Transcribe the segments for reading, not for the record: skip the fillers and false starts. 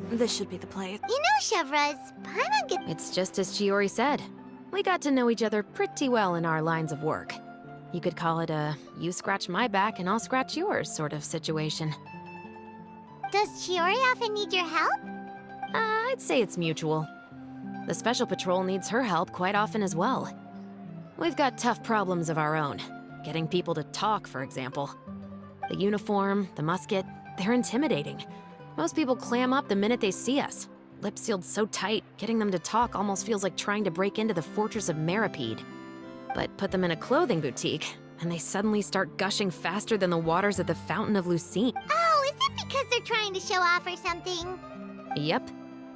This should be the place. You know, Chevraz, Paimon gets... It's just as Chiori said. We got to know each other pretty well in our lines of work. You could call it a you scratch my back and I'll scratch yours sort of situation. Does Chiori often need your help? I'd say it's mutual. The Special Patrol needs her help quite often as well. We've got tough problems of our own. Getting people to talk, for example. The uniform, the musket, they're intimidating. Most people clam up the minute they see us. Lips sealed so tight, getting them to talk almost feels like trying to break into the Fortress of Meripede. But put them in a clothing boutique, and they suddenly start gushing faster than the waters at the Fountain of Lucine. Oh, is it because they're trying to show off or something? Yep.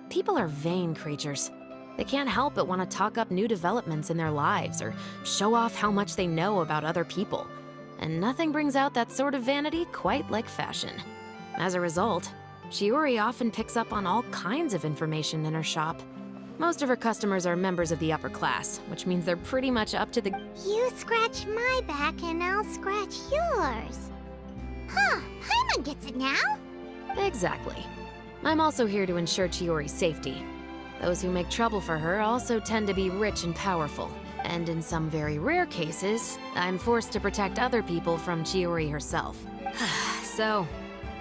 People are vain creatures. They can't help but want to talk up new developments in their lives or show off how much they know about other people. And nothing brings out that sort of vanity quite like fashion. As a result, Chiori often picks up on all kinds of information in her shop. Most of her customers are members of the upper class, which means they're pretty much up to the... You scratch my back and I'll scratch yours. Huh, Paimon gets it now? Exactly. I'm also here to ensure Chiori's safety. Those who make trouble for her also tend to be rich and powerful. And in some very rare cases, I'm forced to protect other people from Chiori herself. So,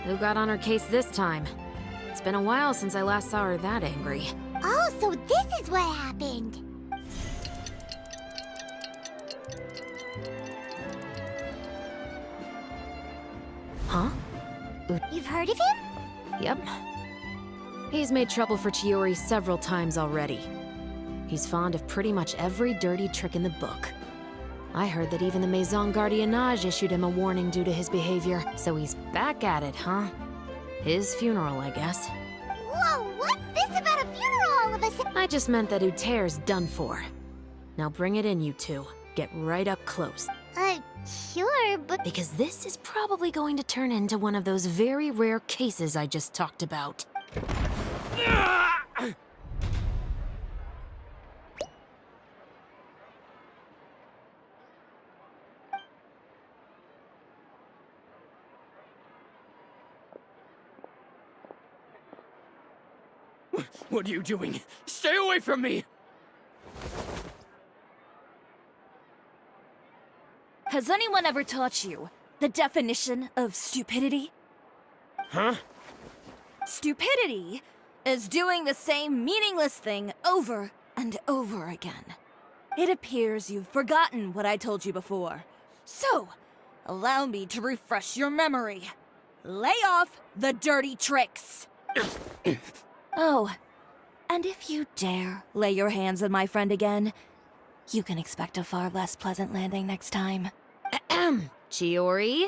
who got on her case this time? It's been a while since I last saw her that angry. Oh, so this is what happened. Huh? You've heard of him? Yep. He's made trouble for Chiori several times already. He's fond of pretty much every dirty trick in the book. I heard that even the Maison Gardiennage issued him a warning due to his behavior, so he's back at it, huh? His funeral, I guess. Whoa, what's this about a funeral all of a sudden? I just meant that Uter's done for. Now bring it in, you two. Get right up close. Sure, but... Because this is probably going to turn into one of those very rare cases I just talked about. What are you doing? Stay away from me! Has anyone ever taught you the definition of stupidity? Huh? Stupidity is doing the same meaningless thing over and over again. It appears you've forgotten what I told you before. So, allow me to refresh your memory. Lay off the dirty tricks! Oh, and if you dare lay your hands on my friend again, you can expect a far less pleasant landing next time. Chiori?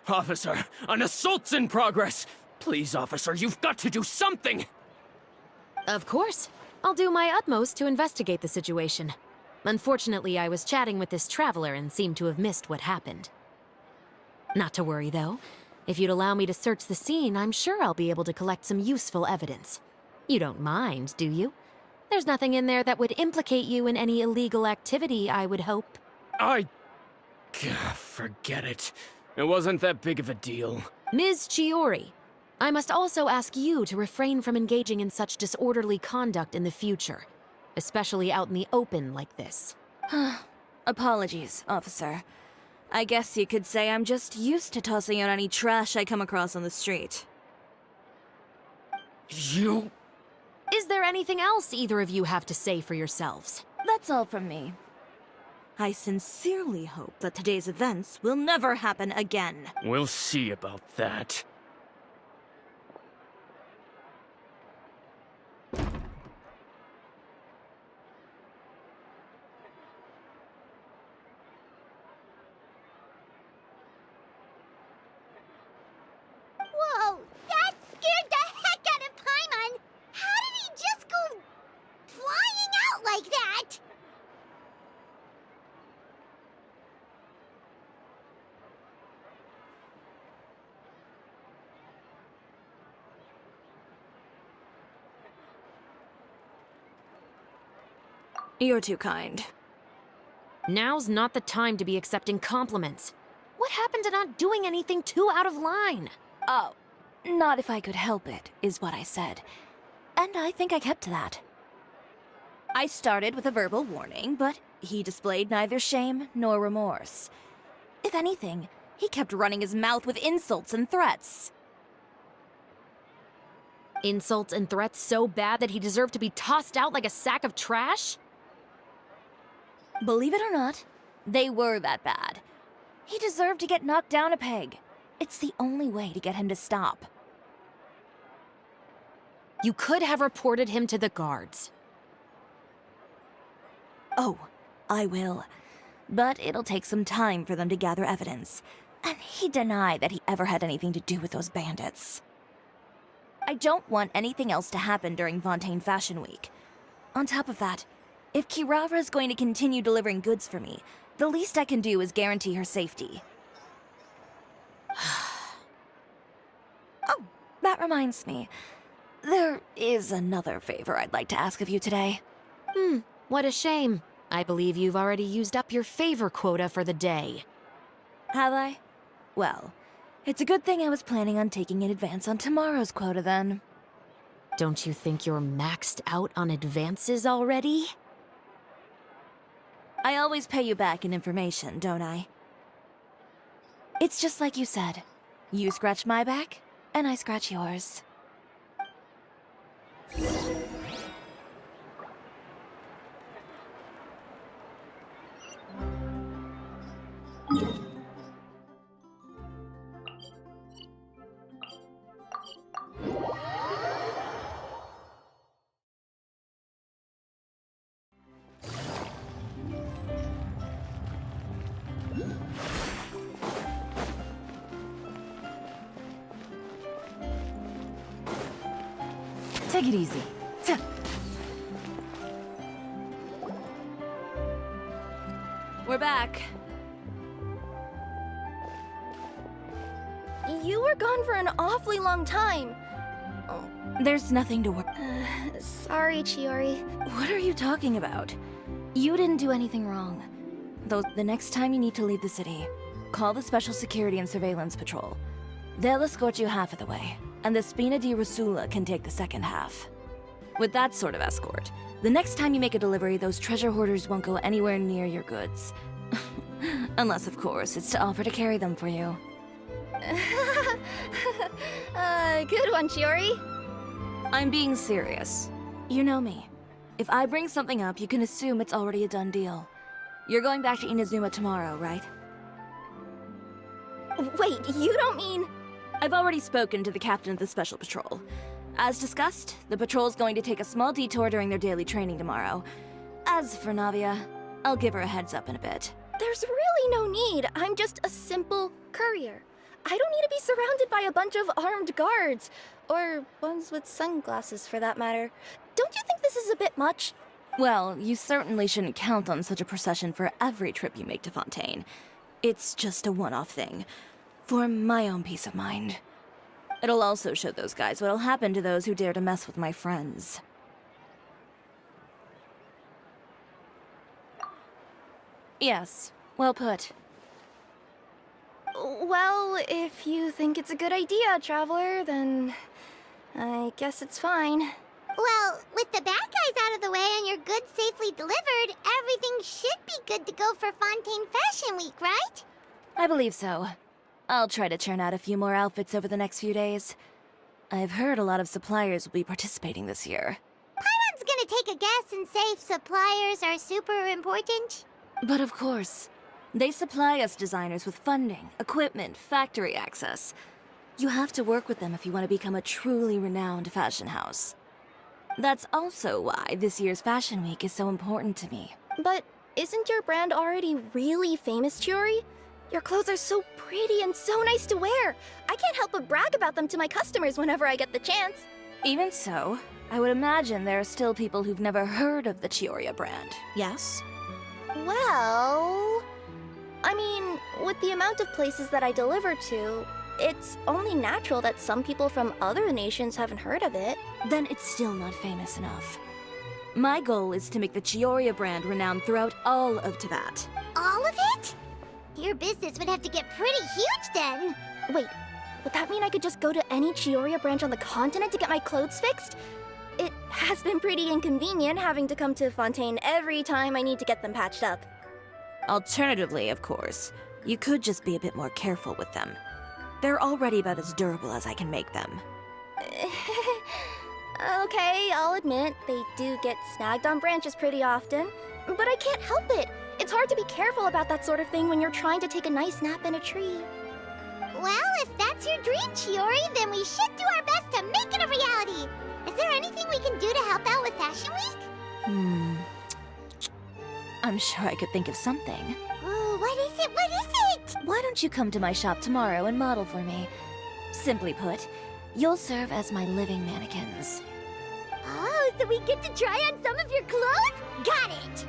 Officer, an assault's in progress! Please, officer, you've got to do something! Of course. I'll do my utmost to investigate the situation. Unfortunately, I was chatting with this traveler and seemed to have missed what happened. Not to worry, though. If you'd allow me to search the scene, I'm sure I'll be able to collect some useful evidence. You don't mind, do you? There's nothing in there that would implicate you in any illegal activity, I would hope. Forget it. It wasn't that big of a deal. Ms. Chiori, I must also ask you to refrain from engaging in such disorderly conduct in the future, especially out in the open like this. Apologies, officer. I guess you could say I'm just used to tossing out any trash I come across on the street. You... Is there anything else either of you have to say for yourselves? That's all from me. I sincerely hope that today's events will never happen again. We'll see about that. Whoa, that scared the heck out of Paimon! How did he just go flying out like that? You're too kind. Now's not the time to be accepting compliments. What happened to not doing anything too out of line? Oh, not if I could help it, is what I said. And I think I kept to that. I started with a verbal warning, but he displayed neither shame nor remorse. If anything, he kept running his mouth with insults and threats. Insults and threats so bad that he deserved to be tossed out like a sack of trash? Believe it or not, they were that bad. He deserved to get knocked down a peg. It's the only way to get him to stop. You could have reported him to the guards. Oh, I will. But it'll take some time for them to gather evidence. And he denied that he ever had anything to do with those bandits. I don't want anything else to happen during Fontaine Fashion Week. On top of that, if Kirara is going to continue delivering goods for me, the least I can do is guarantee her safety. Oh, that reminds me. There is another favor I'd like to ask of you today. What a shame. I believe you've already used up your favor quota for the day. Have I? Well, it's a good thing I was planning on taking an advance on tomorrow's quota then. Don't you think you're maxed out on advances already? I always pay you back in information, don't I? It's just like you said. You scratch my back, and I scratch yours. Take it easy. We're back. You were gone for an awfully long time. There's nothing to worry. Sorry, Chiori. What are you talking about? You didn't do anything wrong. Though the next time you need to leave the city, call the Special Security and Surveillance Patrol. They'll escort you half of the way, and the Spina di Rosula can take the second half. With that sort of escort, the next time you make a delivery, those treasure hoarders won't go anywhere near your goods. Unless, of course, it's to offer to carry them for you. Good one, Chiori. I'm being serious. You know me. If I bring something up, you can assume it's already a done deal. You're going back to Inazuma tomorrow, right? Wait, you don't mean... I've already spoken to the captain of the Special Patrol. As discussed, the patrol's going to take a small detour during their daily training tomorrow. As for Navia, I'll give her a heads up in a bit. There's really no need. I'm just a simple courier. I don't need to be surrounded by a bunch of armed guards. Or ones with sunglasses, for that matter. Don't you think this is a bit much? Well, you certainly shouldn't count on such a procession for every trip you make to Fontaine. It's just a one-off thing. For my own peace of mind. It'll also show those guys what'll happen to those who dare to mess with my friends. Yes, well put. Well, if you think it's a good idea, Traveler, then I guess it's fine. Well, with the bad guys out of the way and your goods safely delivered, everything should be good to go for Fontaine Fashion Week, right? I believe so. I'll try to churn out a few more outfits over the next few days. I've heard a lot of suppliers will be participating this year. Paimon's gonna take a guess and say suppliers are super important. But of course, they supply us designers with funding, equipment, factory access. You have to work with them if you want to become a truly renowned fashion house. That's also why this year's Fashion Week is so important to me. But isn't your brand already really famous, Chiori? Your clothes are so pretty and so nice to wear. I can't help but brag about them to my customers whenever I get the chance. Even so, I would imagine there are still people who've never heard of the Chiori brand, yes? Well... I mean, with the amount of places that I deliver to, it's only natural that some people from other nations haven't heard of it. Then it's still not famous enough. My goal is to make the Chiori brand renowned throughout all of Teyvat. All of it? Your business would have to get pretty huge then. Wait, would that mean I could just go to any Chioria branch on the continent to get my clothes fixed? It has been pretty inconvenient having to come to Fontaine every time I need to get them patched up. Alternatively, of course, you could just be a bit more careful with them. They're already about as durable as I can make them. Okay, I'll admit, they do get snagged on branches pretty often, but I can't help it. It's hard to be careful about that sort of thing when you're trying to take a nice nap in a tree. Well, if that's your dream, Chiori, then we should do our best to make it a reality. Is there anything we can do to help out with Fashion Week? I'm sure I could think of something. Ooh, what is it? What is it? Why don't you come to my shop tomorrow and model for me? Simply put, you'll serve as my living mannequins. Oh, so we get to try on some of your clothes? Got it!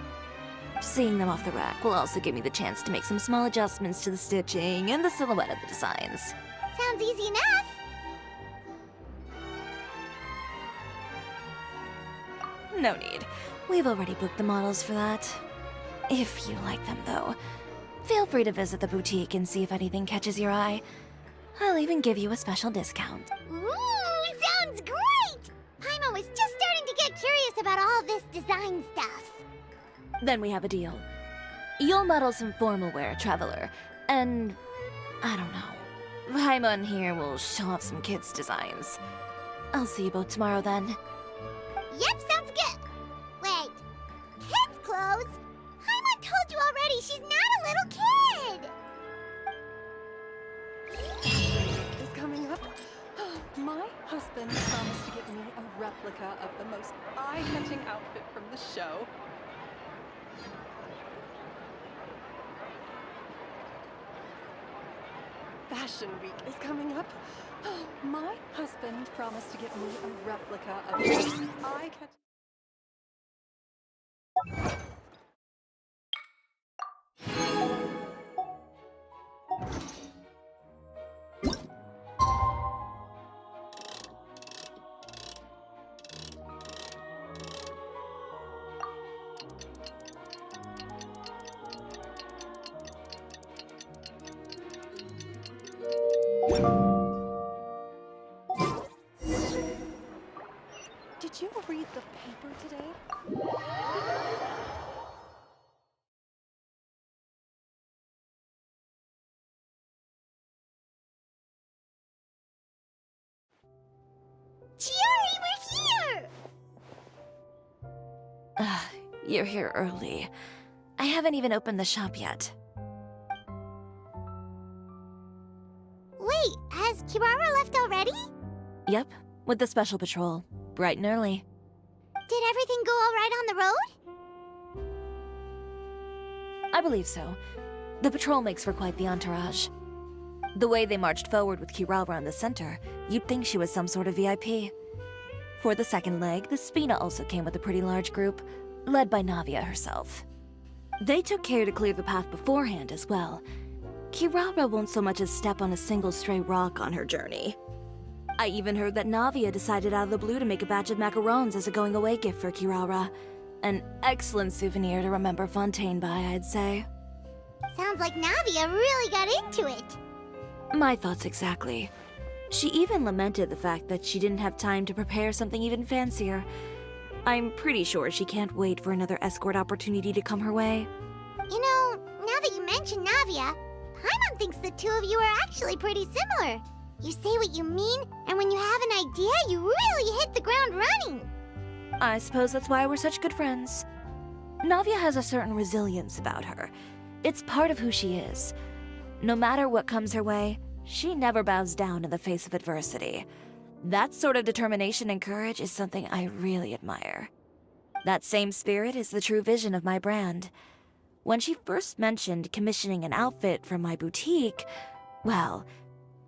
Seeing them off the rack will also give me the chance to make some small adjustments to the stitching and the silhouette of the designs. Sounds easy enough. No need. We've already booked the models for that. If you like them, though, feel free to visit the boutique and see if anything catches your eye. I'll even give you a special discount. Ooh, sounds great! Paimon was just starting to get curious about all this design stuff. Then we have a deal. You'll model some formal wear, Traveler, and I don't know. Paimon here will show off some kids' designs. I'll see you both tomorrow then. Yep, sounds good. Wait, kids' clothes? Paimon told you already she's not a little kid. Is coming up. My husband promised to get me a replica of the most eye-catching outfit from the show. Fashion Week is coming up. My husband promised to get me a replica of the most eye-catching... Did you read the paper today? Chiori, we're here! You're here early. I haven't even opened the shop yet. Wait, has Kirara left already? Yep, with the special patrol. Bright and early. Did everything go all right on the road? I believe so. The patrol makes for quite the entourage. The way they marched forward with Kirara in the center, you'd think she was some sort of VIP. For the second leg, the Spina also came with a pretty large group, led by Navia herself. They took care to clear the path beforehand as well. Kirara won't so much as step on a single stray rock on her journey. I even heard that Navia decided out of the blue to make a batch of macarons as a going-away gift for Kirara. An excellent souvenir to remember Fontaine by, I'd say. Sounds like Navia really got into it. My thoughts exactly. She even lamented the fact that she didn't have time to prepare something even fancier. I'm pretty sure she can't wait for another escort opportunity to come her way. You know, now that you mention Navia, Paimon thinks the two of you are actually pretty similar. You say what you mean, and when you have an idea, you really hit the ground running. I suppose that's why we're such good friends. Navia has a certain resilience about her. It's part of who she is. No matter what comes her way, she never bows down in the face of adversity. That sort of determination and courage is something I really admire. That same spirit is the true vision of my brand. When she first mentioned commissioning an outfit from my boutique, well,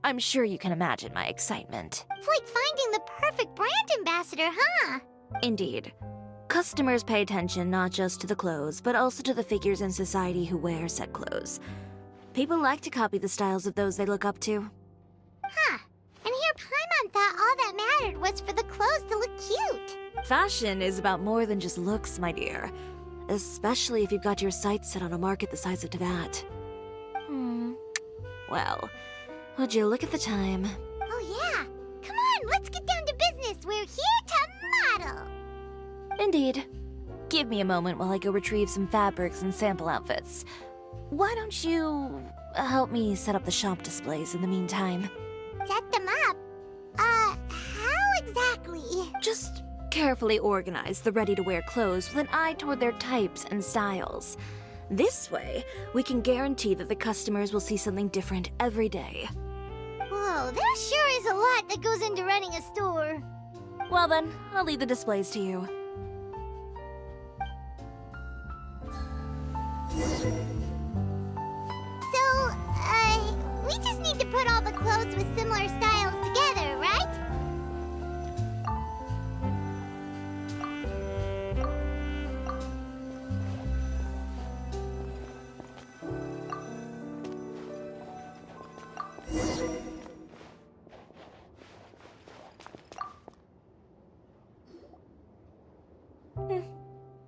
I'm sure you can imagine my excitement. It's like finding the perfect brand ambassador, huh? Indeed. Customers pay attention not just to the clothes, but also to the figures in society who wear said clothes. People like to copy the styles of those they look up to. Huh. And here Paimon thought all that mattered was for the clothes to look cute. Fashion is about more than just looks, my dear. Especially if you've got your sights set on a market the size of Teyvat. Well, Would you look at the time? Oh yeah! Come on, let's get down to business. We're here to model. Indeed. Give me a moment while I go retrieve some fabrics and sample outfits. Why don't you help me set up the shop displays in the meantime? Set them up? How exactly? Just carefully organize the ready-to-wear clothes with an eye toward their types and styles. This way, we can guarantee that the customers will see something different every day. Whoa, there sure is a lot that goes into running a store. Well then, I'll leave the displays to you. So, we just need to put all the clothes with similar styles together, right?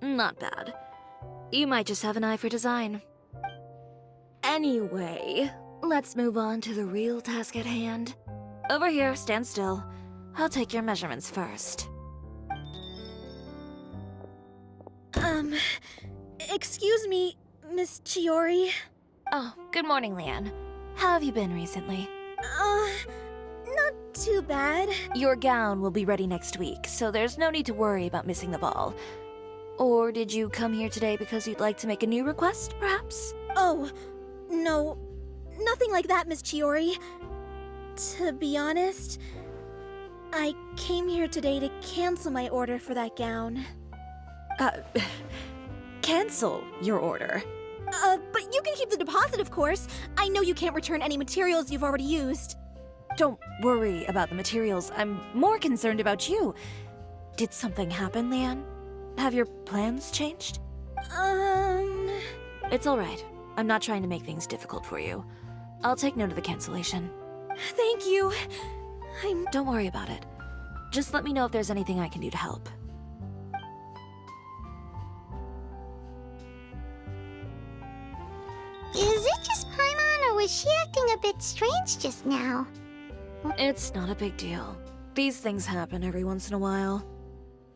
Not bad. You might just have an eye for design. Anyway, let's move on to the real task at hand. Over here, stand still. I'll take your measurements first. Excuse me, Miss Chiori. Oh, good morning, Leanne. How have you been recently? Not too bad. Your gown will be ready next week, so there's no need to worry about missing the ball. Or did you come here today because you'd like to make a new request, perhaps? Oh, no. Nothing like that, Miss Chiori. To be honest, I came here today to cancel my order for that gown. Cancel your order. But you can keep the deposit, of course. I know you can't return any materials you've already used. Don't worry about the materials. I'm more concerned about you. Did something happen, Leanne? Have your plans changed? It's all right. I'm not trying to make things difficult for you. I'll take note of the cancellation. Thank you. Don't worry about it. Just let me know if there's anything I can do to help. Is it just Paimon, or was she acting a bit strange just now? It's not a big deal. These things happen every once in a while.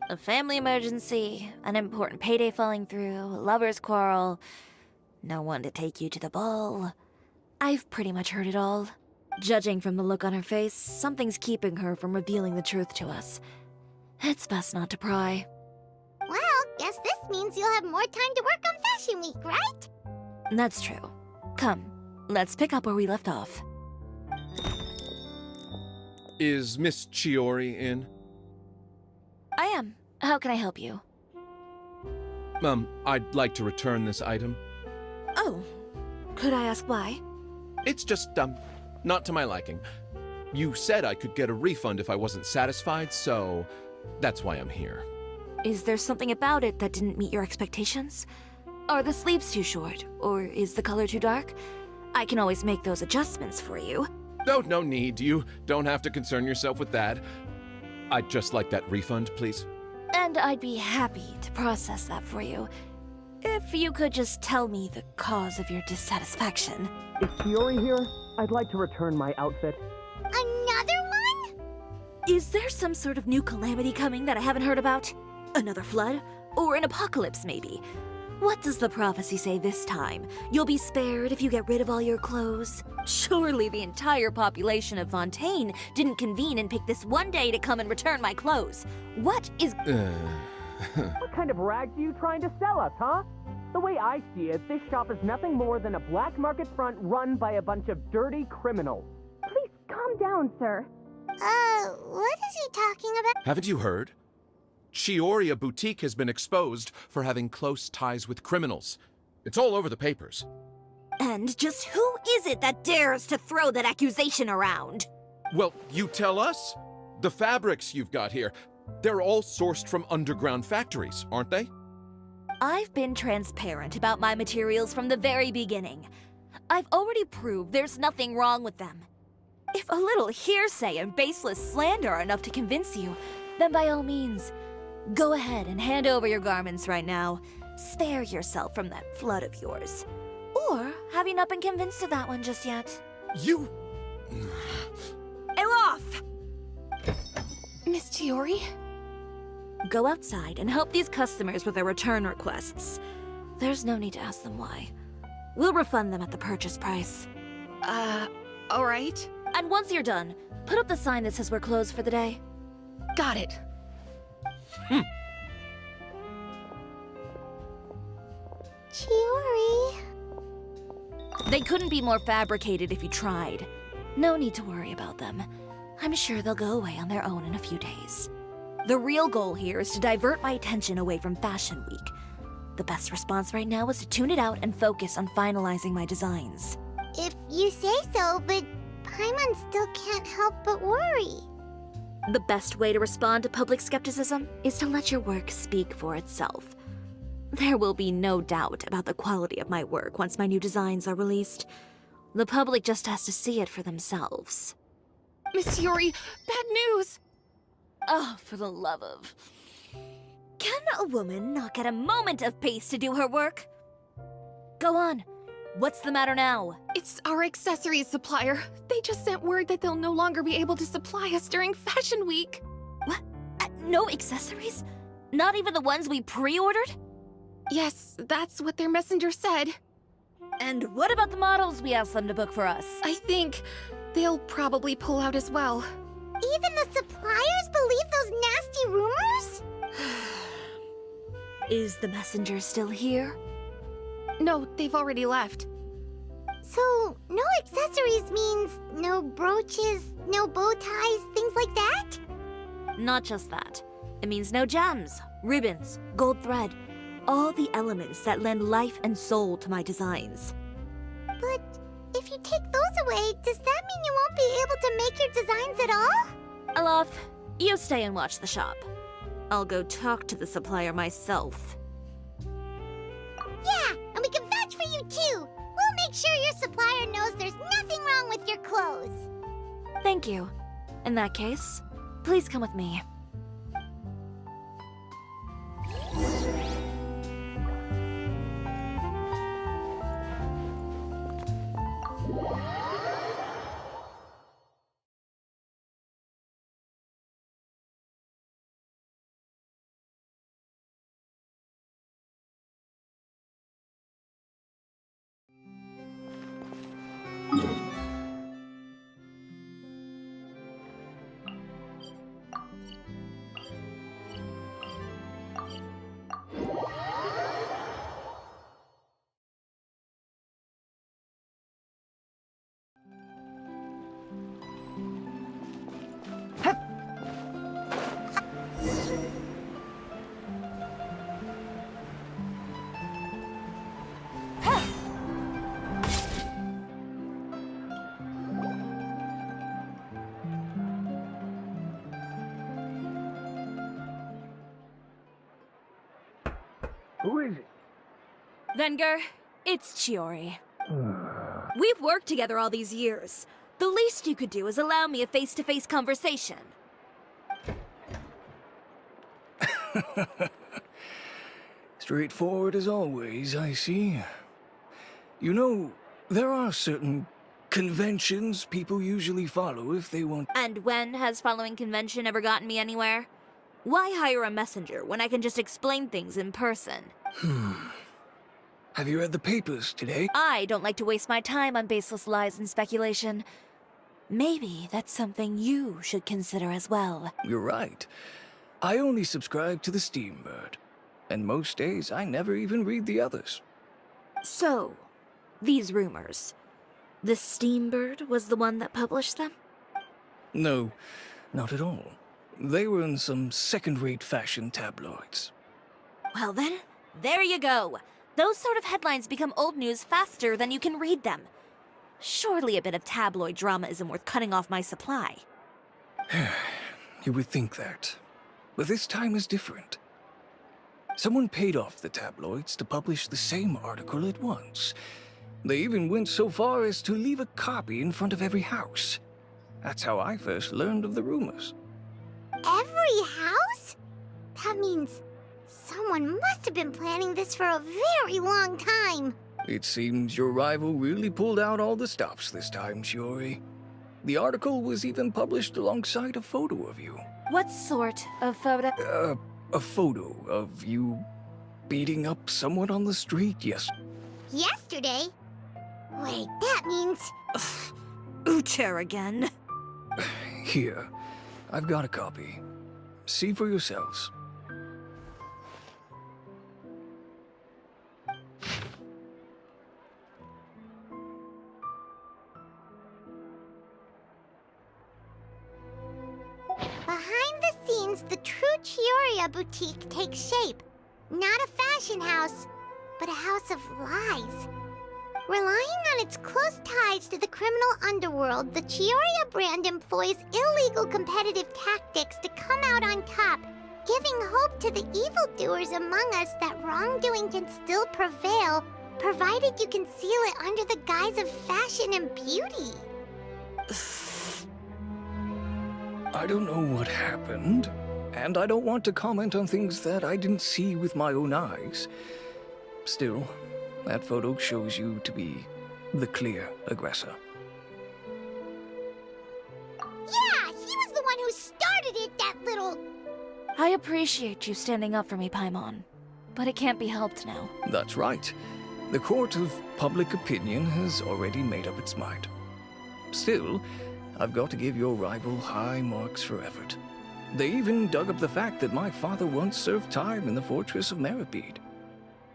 A family emergency, an important payday falling through, a lover's quarrel, no one to take you to the ball. I've pretty much heard it all. Judging from the look on her face, something's keeping her from revealing the truth to us. It's best not to pry. Well, guess this means you'll have more time to work on Fashion Week, right? That's true. Come, let's pick up where we left off. Is Miss Chiori in? I am. How can I help you? I'd like to return this item. Oh, could I ask why? It's just, not to my liking. You said I could get a refund if I wasn't satisfied, so that's why I'm here. Is there something about it that didn't meet your expectations? Are the sleeves too short, or is the color too dark? I can always make those adjustments for you. Oh, no need. You don't have to concern yourself with that. I'd just like that refund, please. And I'd be happy to process that for you. If you could just tell me the cause of your dissatisfaction. Is Chiori here? I'd like to return my outfit. Another one? Is there some sort of new calamity coming that I haven't heard about? Another flood? Or an apocalypse, maybe? What does the prophecy say this time? You'll be spared if you get rid of all your clothes? Surely the entire population of Fontaine didn't convene and pick this one day to come and return my clothes. What is... What kind of rags are you trying to sell us, huh? The way I see it, this shop is nothing more than a black market front run by a bunch of dirty criminals. Please calm down, sir. What is he talking about? Haven't you heard? Chioria Boutique has been exposed for having close ties with criminals. It's all over the papers. And just who is it that dares to throw that accusation around? Well, you tell us. The fabrics you've got here, they're all sourced from underground factories, aren't they? I've been transparent about my materials from the very beginning. I've already proved there's nothing wrong with them. If a little hearsay and baseless slander are enough to convince you, then by all means, go ahead and hand over your garments right now. Spare yourself from that flood of yours. Or have you not been convinced of that one just yet? Elof! Miss Chiori? Go outside and help these customers with their return requests. There's no need to ask them why. We'll refund them at the purchase price. Alright. And once you're done, put up the sign that says we're closed for the day. Got it. Chiori. They couldn't be more fabricated if you tried. No need to worry about them. I'm sure they'll go away on their own in a few days. The real goal here is to divert my attention away from Fashion Week. The best response right now is to tune it out and focus on finalizing my designs. If you say so, but Paimon still can't help but worry. The best way to respond to public skepticism is to let your work speak for itself. There will be no doubt about the quality of my work once my new designs are released. The public just has to see it for themselves. Miss Chiori, bad news! Oh, for the love of... Can a woman not get a moment of peace to do her work? Go on. What's the matter now? It's our accessories supplier. They just sent word that they'll no longer be able to supply us during Fashion Week. What? No accessories? Not even the ones we pre-ordered? Yes, that's what their messenger said. And what about the models we asked them to book for us? I think they'll probably pull out as well. Even the suppliers believe those nasty rumors? Is the messenger still here? No, they've already left. So, no accessories means no brooches, no bow ties, things like that? Not just that. It means no gems, ribbons, gold thread, all the elements that lend life and soul to my designs. But if you take those away, does that mean you won't be able to make your designs at all? Alof, you stay and watch the shop. I'll go talk to the supplier myself. Yeah, and we can vouch for you too. We'll make sure your supplier knows there's nothing wrong with your clothes. Thank you. In that case, please come with me. Who is it? Venger, it's Chiori. We've worked together all these years. The least you could do is allow me a face-to-face conversation. Straightforward as always, I see. You know, there are certain conventions people usually follow if they want... And when has following convention ever gotten me anywhere? Why hire a messenger when I can just explain things in person? Have you read the papers today? I don't like to waste my time on baseless lies and speculation. Maybe that's something you should consider as well. You're right. I only subscribe to the Steambird. And most days, I never even read the others. So, these rumors. The Steambird was the one that published them? No, not at all. They were in some second-rate fashion tabloids. Well then, there you go. Those sort of headlines become old news faster than you can read them. Surely a bit of tabloid drama isn't worth cutting off my supply. You would think that. But this time is different. Someone paid off the tabloids to publish the same article at once. They even went so far as to leave a copy in front of every house. That's how I first learned of the rumors. Every house? That means someone must have been planning this for a very long time. It seems your rival really pulled out all the stops this time, Shiori. The article was even published alongside a photo of you. What sort of photo? A photo of you beating up someone on the street Yesterday? Wait, that means... Ucher again. Here, I've got a copy. See for yourselves. Behind the scenes, the true Chiyoria boutique takes shape. Not a fashion house, but a house of lies. Relying on its close ties to the criminal underworld, the Chiyoria brand employs illegal competitive tactics to come out on top, giving hope to the evildoers among us that wrongdoing can still prevail, provided you conceal it under the guise of fashion and beauty. I don't know what happened, and I don't want to comment on things that I didn't see with my own eyes. Still, that photo shows you to be the clear aggressor. Yeah, he was the one who started it, that little... I appreciate you standing up for me, Paimon. But it can't be helped now. That's right. The court of public opinion has already made up its mind. Still, I've got to give your rival high marks for effort. They even dug up the fact that my father once served time in the fortress of Meripede.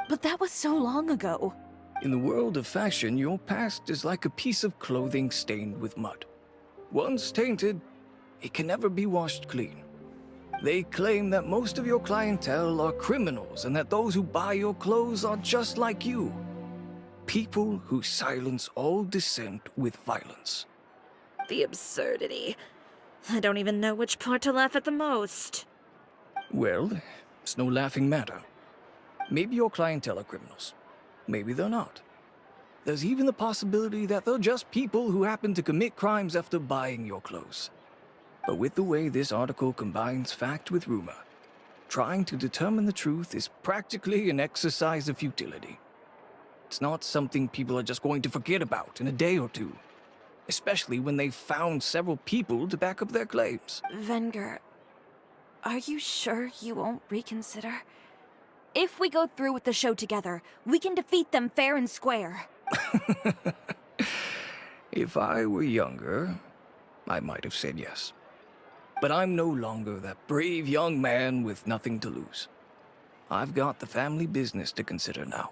But that was so long ago. In the world of fashion, your past is like a piece of clothing stained with mud. Once tainted, it can never be washed clean. They claim that most of your clientele are criminals and that those who buy your clothes are just like you. People who silence all dissent with violence. The absurdity. I don't even know which part to laugh at the most. Well, it's no laughing matter. Maybe your clientele are criminals. Maybe they're not. There's even the possibility that they're just people who happen to commit crimes after buying your clothes. But with the way this article combines fact with rumor, trying to determine the truth is practically an exercise of futility. It's not something people are just going to forget about in a day or two, especially when they've found several people to back up their claims. Venger, are you sure you won't reconsider? If we go through with the show together, we can defeat them fair and square. If I were younger, I might have said yes. But I'm no longer that brave young man with nothing to lose. I've got the family business to consider now.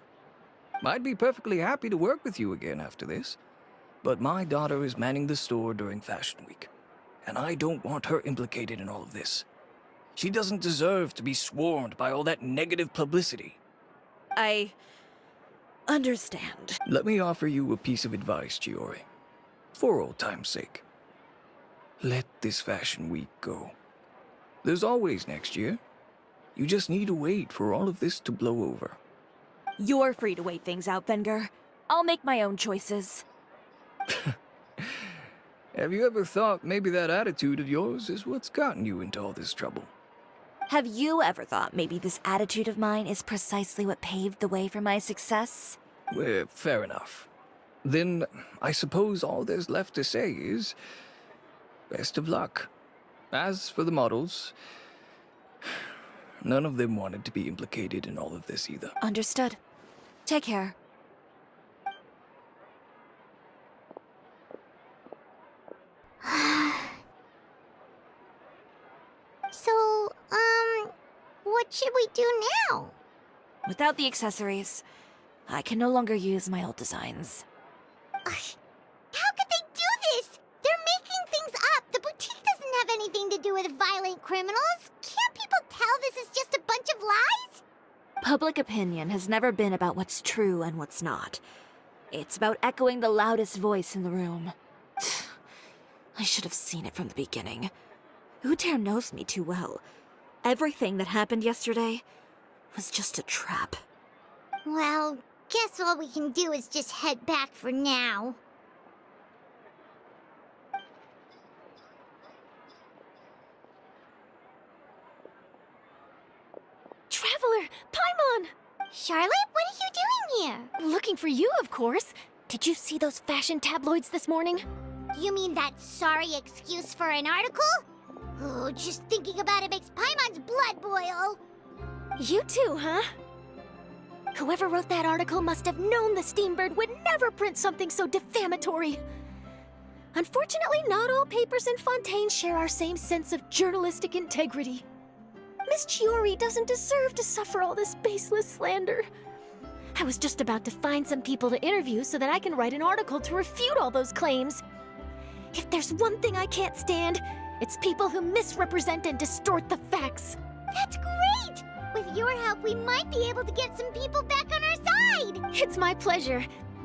I'd be perfectly happy to work with you again after this, but my daughter is manning the store during Fashion Week, and I don't want her implicated in all of this. She doesn't deserve to be swarmed by all that negative publicity. I understand. Let me offer you a piece of advice, Chiori. For old time's sake. Let this Fashion Week go. There's always next year. You just need to wait for all of this to blow over. You're free to wait things out, Venger. I'll make my own choices. Have you ever thought maybe that attitude of yours is what's gotten you into all this trouble? Have you ever thought maybe this attitude of mine is precisely what paved the way for my success? Well, fair enough. Then I suppose all there's left to say is... best of luck. As for the models, none of them wanted to be implicated in all of this either. Understood. Take care. So, what should we do now? Without the accessories, I can no longer use my old designs. How could they do this? They're making things up. The boutique doesn't have anything to do with violent criminals. Can't people tell this is just a bunch of lies? Public opinion has never been about what's true and what's not. It's about echoing the loudest voice in the room. I should have seen it from the beginning. Uter knows me too well. Everything that happened yesterday was just a trap. Well, guess all we can do is just head back for now. Traveler! Paimon! Charlotte, what are you doing here? Looking for you, of course. Did you see those fashion tabloids this morning? You mean that sorry excuse for an article? Oh, just thinking about it makes Paimon's blood boil. You too, huh? Whoever wrote that article must have known the Steambird would never print something so defamatory. Unfortunately, not all papers in Fontaine share our same sense of journalistic integrity. Miss Chiori doesn't deserve to suffer all this baseless slander. I was just about to find some people to interview so that I can write an article to refute all those claims. If there's one thing I can't stand, it's people who misrepresent and distort the facts. That's great! With your help, we might be able to get some people back on our side! It's my pleasure.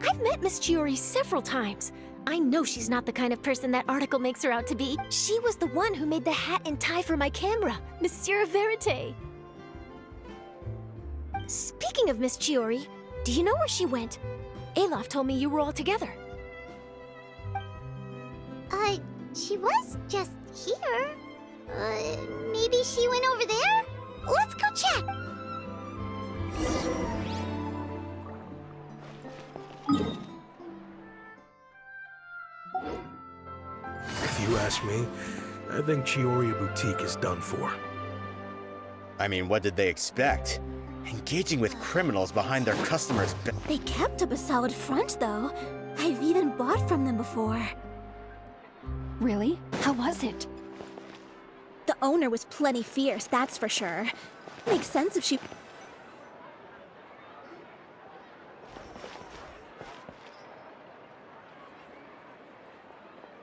I've met Miss Chiori several times. I know she's not the kind of person that article makes her out to be. She was the one who made the hat and tie for my camera, Monsieur Verite. Speaking of Miss Chiori, do you know where she went? Alof told me you were all together. She was just here. Maybe she went over there? Let's go check! If you ask me, I think Chiori Boutique is done for. I mean, what did they expect? Engaging with criminals behind their customers' They kept up a solid front, though. I've even bought from them before. Really? How was it? The owner was plenty fierce, that's for sure. Makes sense if she...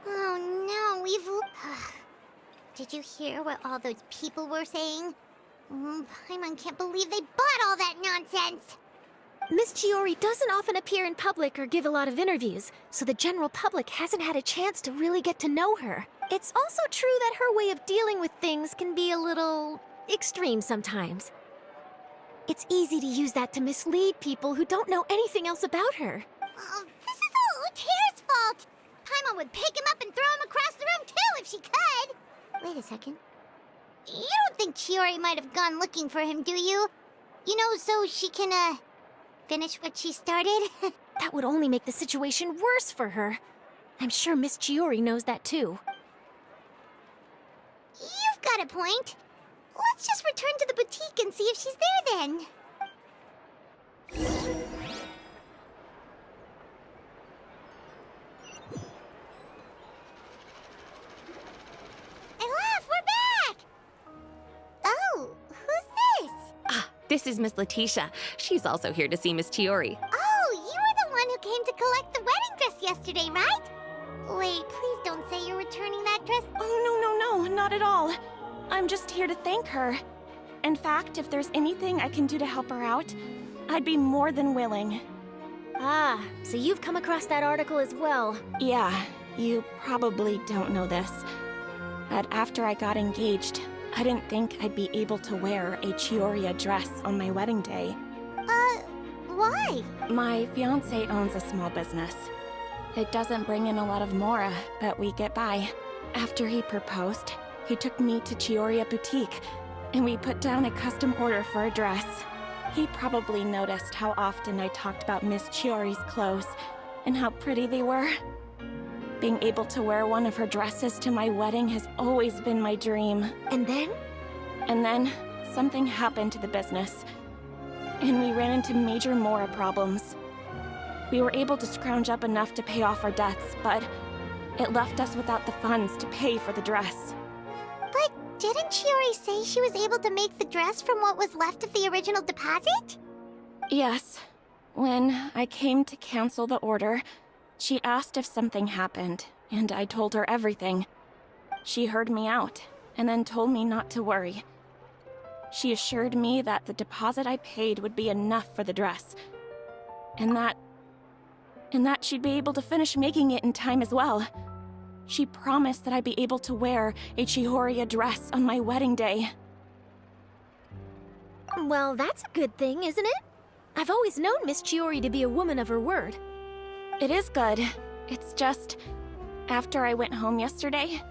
Oh no, we've... Did you hear what all those people were saying? Paimon can't believe they bought all that nonsense! Miss Chiori doesn't often appear in public or give a lot of interviews, so the general public hasn't had a chance to really get to know her. It's also true that her way of dealing with things can be a little... extreme sometimes. It's easy to use that to mislead people who don't know anything else about her. Oh, this is all Uter's fault! Paimon would pick him up and throw him across the room too if she could! Wait a second. You don't think Chiori might have gone looking for him, do you? You know, so she can, finish what she started? That would only make the situation worse for her. I'm sure Miss Chiori knows that too. You've got a point. Let's just return to the boutique and see if she's there then. Alof, we're back! Oh, who's this? This is Miss Letitia. She's also here to see Miss Chiori. Oh, you were the one who came to collect the wedding dress yesterday, right? Wait, please don't say you're returning that dress. Oh, no, not at all. I'm just here to thank her. In fact, if there's anything I can do to help her out, I'd be more than willing. Ah, so you've come across that article as well. Yeah, you probably don't know this, but after I got engaged, I didn't think I'd be able to wear a Chiori dress on my wedding day. Why? My fiancé owns a small business. It doesn't bring in a lot of mora, but we get by. After he proposed, he took me to Chiori Boutique, and we put down a custom order for a dress. He probably noticed how often I talked about Miss Chiori's clothes, and how pretty they were. Being able to wear one of her dresses to my wedding has always been my dream. And then? And then, something happened to the business, and we ran into major mora problems. We were able to scrounge up enough to pay off our debts, but it left us without the funds to pay for the dress. But didn't Chiori say she was able to make the dress from what was left of the original deposit? Yes. When I came to cancel the order, she asked if something happened, and I told her everything. She heard me out, and then told me not to worry. She assured me that the deposit I paid would be enough for the dress, and that she'd be able to finish making it in time as well. She promised that I'd be able to wear a Chiori dress on my wedding day. Well, that's a good thing, isn't it? I've always known Miss Chiori to be a woman of her word. It is good. It's just, after I went home yesterday,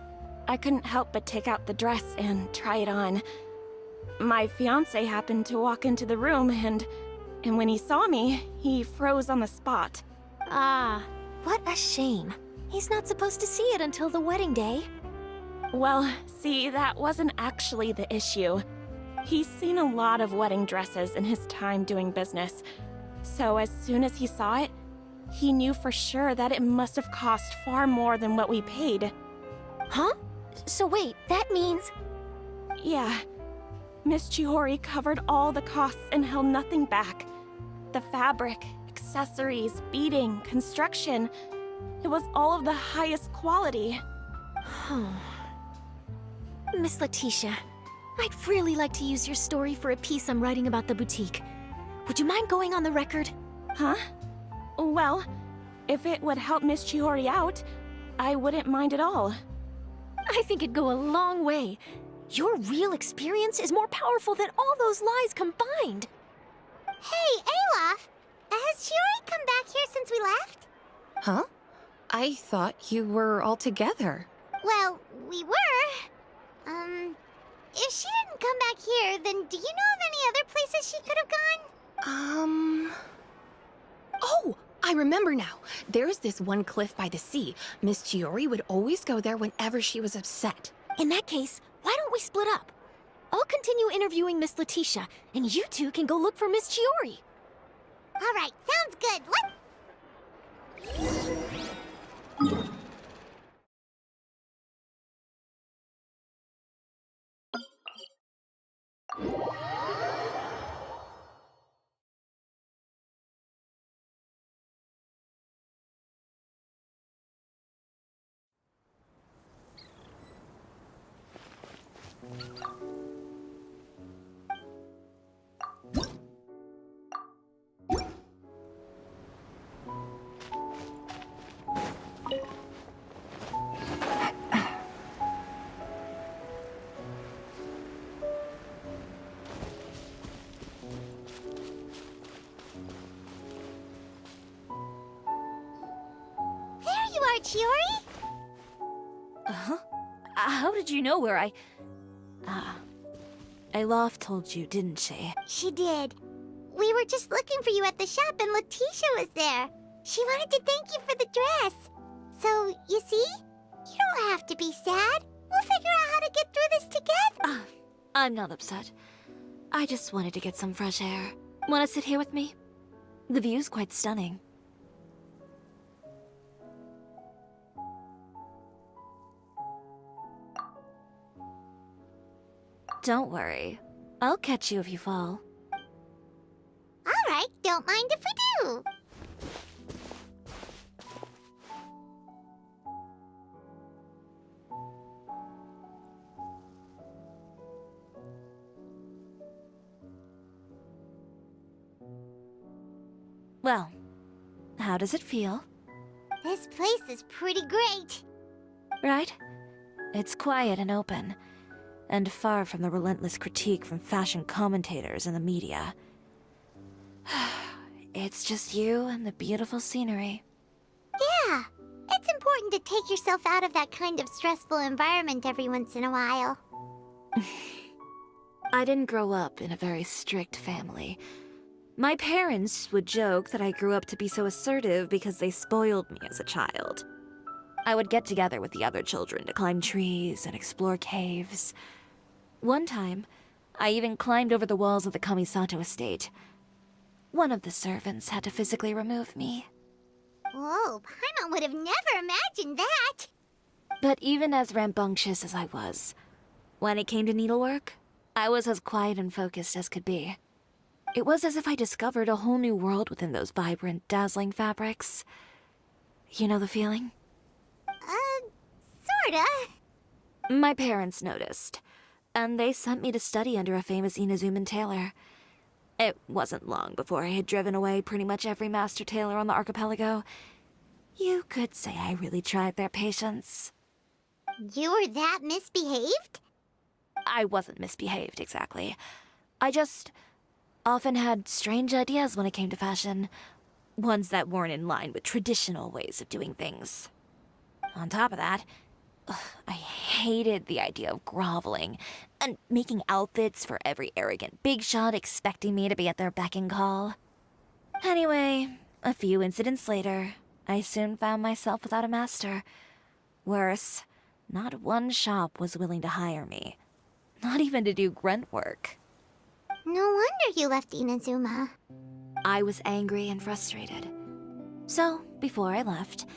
I couldn't help but take out the dress and try it on. My fiancé happened to walk into the room, and when he saw me, he froze on the spot. Ah, what a shame. He's not supposed to see it until the wedding day. Well, see, that wasn't actually the issue. He's seen a lot of wedding dresses in his time doing business. So as soon as he saw it, he knew for sure that it must have cost far more than what we paid. Huh? So wait, that means... Yeah. Miss Chiori covered all the costs and held nothing back. The fabric, accessories, beading, construction. It was all of the highest quality. Miss Letitia, I'd really like to use your story for a piece I'm writing about the boutique. Would you mind going on the record? Huh? Well, if it would help Miss Chiori out, I wouldn't mind at all. I think it'd go a long way. Your real experience is more powerful than all those lies combined. Hey, Olaf! Has Chiori come back here since we left? Huh? I thought you were all together. Well, we were. If she didn't come back here, then do you know of any other places she could have gone? Oh, I remember now. There's this one cliff by the sea. Miss Chiori would always go there whenever she was upset. In that case, why don't we split up? I'll continue interviewing Miss Letitia, and you two can go look for Miss Chiori. All right, sounds good. Chiori? Uh-huh. How did you know where I... Olaf told you, didn't she? She did. We were just looking for you at the shop and Letitia was there. She wanted to thank you for the dress. So, you see? You don't have to be sad. We'll figure out how to get through this together. I'm not upset. I just wanted to get some fresh air. Want to sit here with me? The view's quite stunning. Don't worry. I'll catch you if you fall. All right, don't mind if we do. Well, how does it feel? This place is pretty great. Right? It's quiet and open, and far from the relentless critique from fashion commentators and the media. It's just you and the beautiful scenery. Yeah, it's important to take yourself out of that kind of stressful environment every once in a while. I didn't grow up in a very strict family. My parents would joke that I grew up to be so assertive because they spoiled me as a child. I would get together with the other children to climb trees and explore caves. One time, I even climbed over the walls of the Kamisato estate. One of the servants had to physically remove me. Whoa, Paimon would have never imagined that! But even as rambunctious as I was, when it came to needlework, I was as quiet and focused as could be. It was as if I discovered a whole new world within those vibrant, dazzling fabrics. You know the feeling? Sorta. My parents noticed, and they sent me to study under a famous Inazuman tailor. It wasn't long before I had driven away pretty much every master tailor on the archipelago. You could say I really tried their patience. You were that misbehaved? I wasn't misbehaved, exactly. I just often had strange ideas when it came to fashion. Ones that weren't in line with traditional ways of doing things. On top of that, I hated the idea of groveling and making outfits for every arrogant big shot expecting me to be at their beck and call. Anyway, a few incidents later, I soon found myself without a master. Worse, not one shop was willing to hire me. Not even to do grunt work. No wonder you left Inazuma. I was angry and frustrated. So, before I left,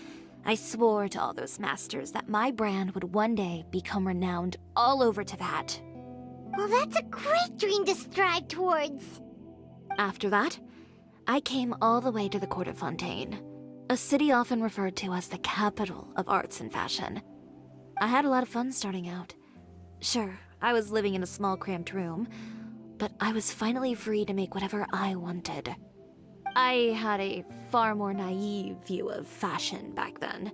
I swore to all those masters that my brand would one day become renowned all over Teyvat. Well, that's a great dream to strive towards. After that, I came all the way to the court of Fontaine, a city often referred to as the capital of arts and fashion. I had a lot of fun starting out. Sure, I was living in a small cramped room, but I was finally free to make whatever I wanted. I had a far more naive view of fashion back then.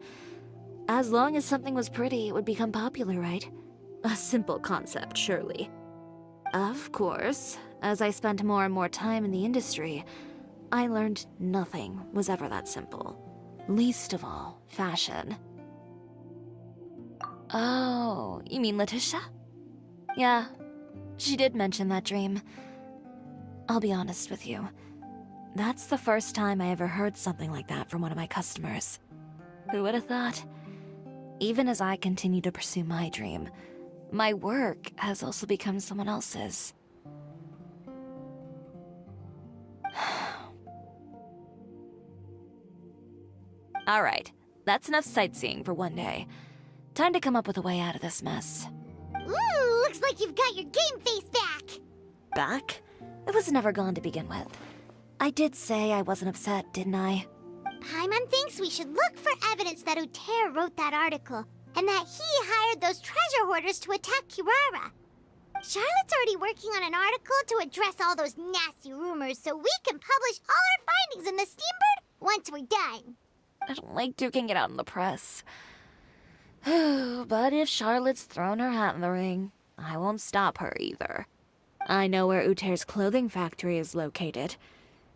As long as something was pretty, it would become popular, right? A simple concept, surely. Of course, as I spent more and more time in the industry, I learned nothing was ever that simple. Least of all, fashion. Oh, you mean Letitia? Yeah, she did mention that dream. I'll be honest with you. That's the first time I ever heard something like that from one of my customers. Who would have thought? Even as I continue to pursue my dream, my work has also become someone else's. Alright, that's enough sightseeing for one day. Time to come up with a way out of this mess. Ooh, looks like you've got your game face back! Back? It was never gone to begin with. I did say I wasn't upset, didn't I? Paimon thinks we should look for evidence that Uter wrote that article, and that he hired those treasure hoarders to attack Kirara. Charlotte's already working on an article to address all those nasty rumors so we can publish all our findings in the Steambird once we're done. I don't like duking it out in the press. But if Charlotte's thrown her hat in the ring, I won't stop her either. I know where Uter's clothing factory is located.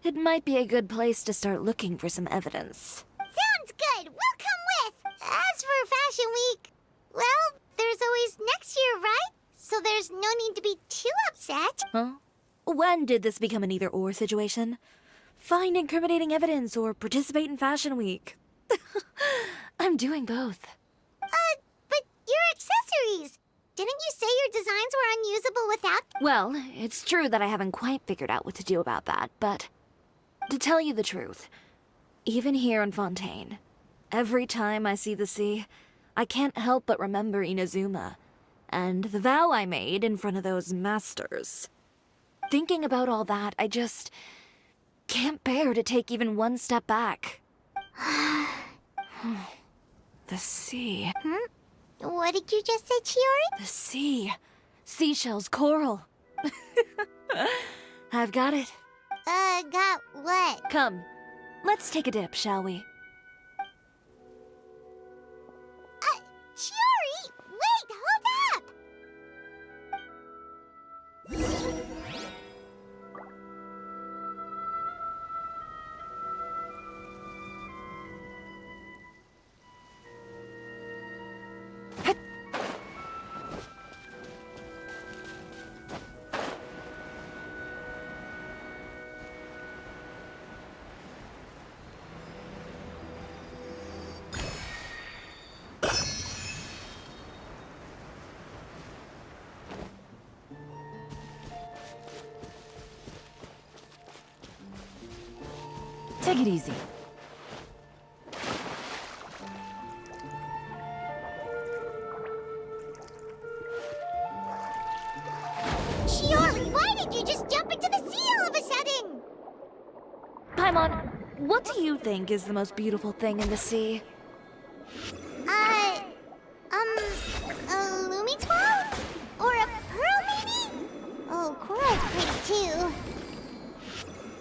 It might be a good place to start looking for some evidence. Sounds good! We'll come with! As for Fashion Week, well, there's always next year, right? So there's no need to be too upset. Huh? When did this become an either-or situation? Find incriminating evidence or participate in Fashion Week. I'm doing both. But your accessories! Didn't you say your designs were unusable without? Well, it's true that I haven't quite figured out what to do about that, but to tell you the truth, even here in Fontaine, every time I see the sea, I can't help but remember Inazuma and the vow I made in front of those masters. Thinking about all that, I just can't bear to take even one step back. The sea. What did you just say, Chiori? The sea. Seashells, coral. I've got it. Got what? Come, let's take a dip, shall we? Chiori! Wait, hold up! Take it easy. Chiori, why did you just jump into the sea all of a sudden? Paimon, what do you think is the most beautiful thing in the sea? A Lumitwal? Or a pearl, maybe? Oh, coral's pretty too.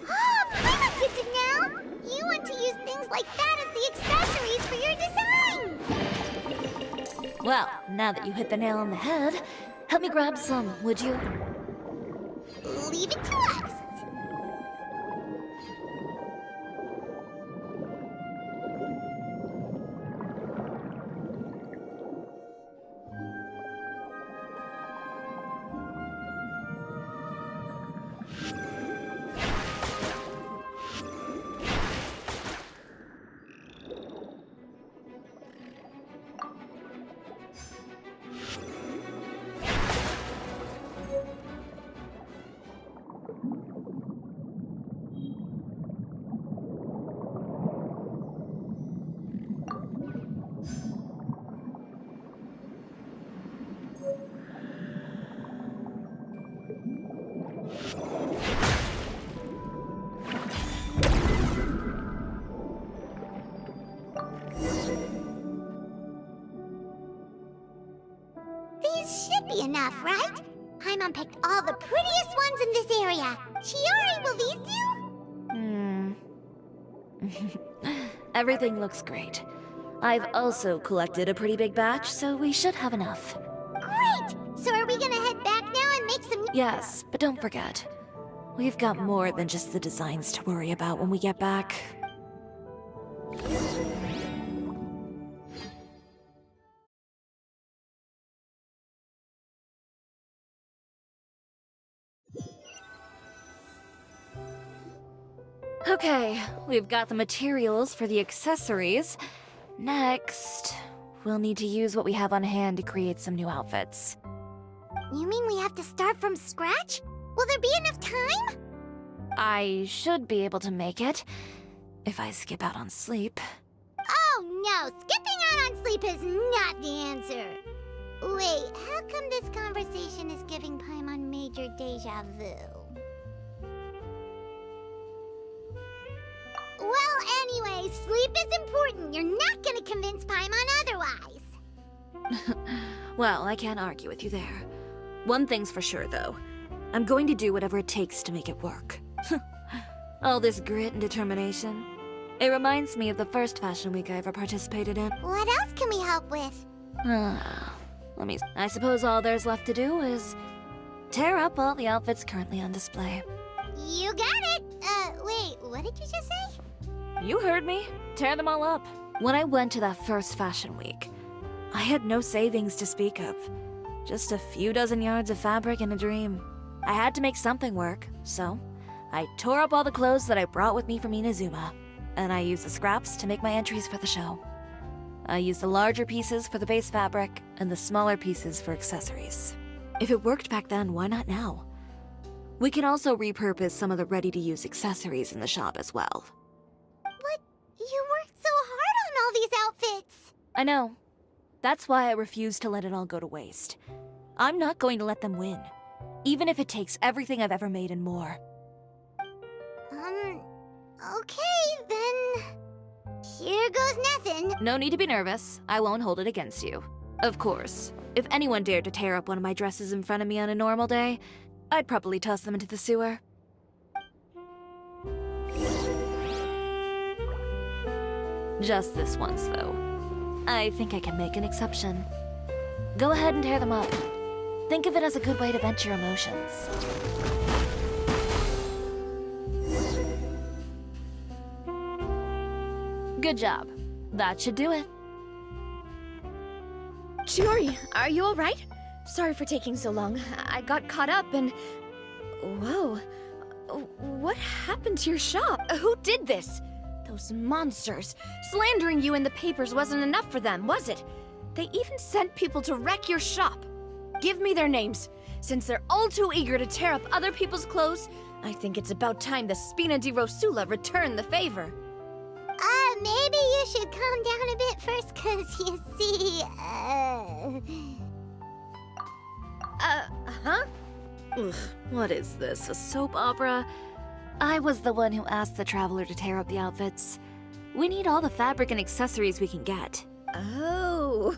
Oh, Prima gets it now! You want to use things like that as the accessories for your design! Well, now that you hit the nail on the head, help me grab some, would you? Leave it to us! should be enough, right? Paimon picked all the prettiest ones in this area. Chiori, will these do? Everything looks great. I've also collected a pretty big batch, so we should have enough. Great! So are we gonna head back now and make some... Yes, but don't forget, we've got more than just the designs to worry about when we get back. Okay, we've got the materials for the accessories. Next, we'll need to use what we have on hand to create some new outfits. You mean we have to start from scratch? Will there be enough time? I should be able to make it, if I skip out on sleep. Oh no, skipping out on sleep is not the answer. Wait, how come this conversation is giving Paimon major deja vu? Well, anyway, sleep is important. You're not gonna convince Paimon otherwise. Well, I can't argue with you there. One thing's for sure, though. I'm going to do whatever it takes to make it work. All this grit and determination. It reminds me of the first fashion week I ever participated in. What else can we help with? I suppose all there's left to do is tear up all the outfits currently on display. You got it! Wait, what did you just say? You heard me. Tear them all up. When I went to that first fashion week, I had no savings to speak of. Just a few dozen yards of fabric and a dream. I had to make something work, so I tore up all the clothes that I brought with me from Inazuma, and I used the scraps to make my entries for the show. I used the larger pieces for the base fabric and the smaller pieces for accessories. If it worked back then, why not now? We can also repurpose some of the ready-to-use accessories in the shop as well. But you worked so hard on all these outfits! I know. That's why I refuse to let it all go to waste. I'm not going to let them win, even if it takes everything I've ever made and more. Okay, then... Here goes nothing. No need to be nervous. I won't hold it against you. Of course, if anyone dared to tear up one of my dresses in front of me on a normal day, I'd probably toss them into the sewer. Just this once, though. I think I can make an exception. Go ahead and tear them up. Think of it as a good way to vent your emotions. Good job. That should do it. Chiori, are you alright? Sorry for taking so long. I got caught up and... Whoa. What happened to your shop? Who did this? Those monsters. Slandering you in the papers wasn't enough for them, was it? They even sent people to wreck your shop. Give me their names. Since they're all too eager to tear up other people's clothes, I think it's about time the Spina di Rosula return the favor. Maybe you should calm down a bit first, 'cause you see, Huh? Ugh, what is this, a soap opera? I was the one who asked the traveler to tear up the outfits. We need all the fabric and accessories we can get. Oh,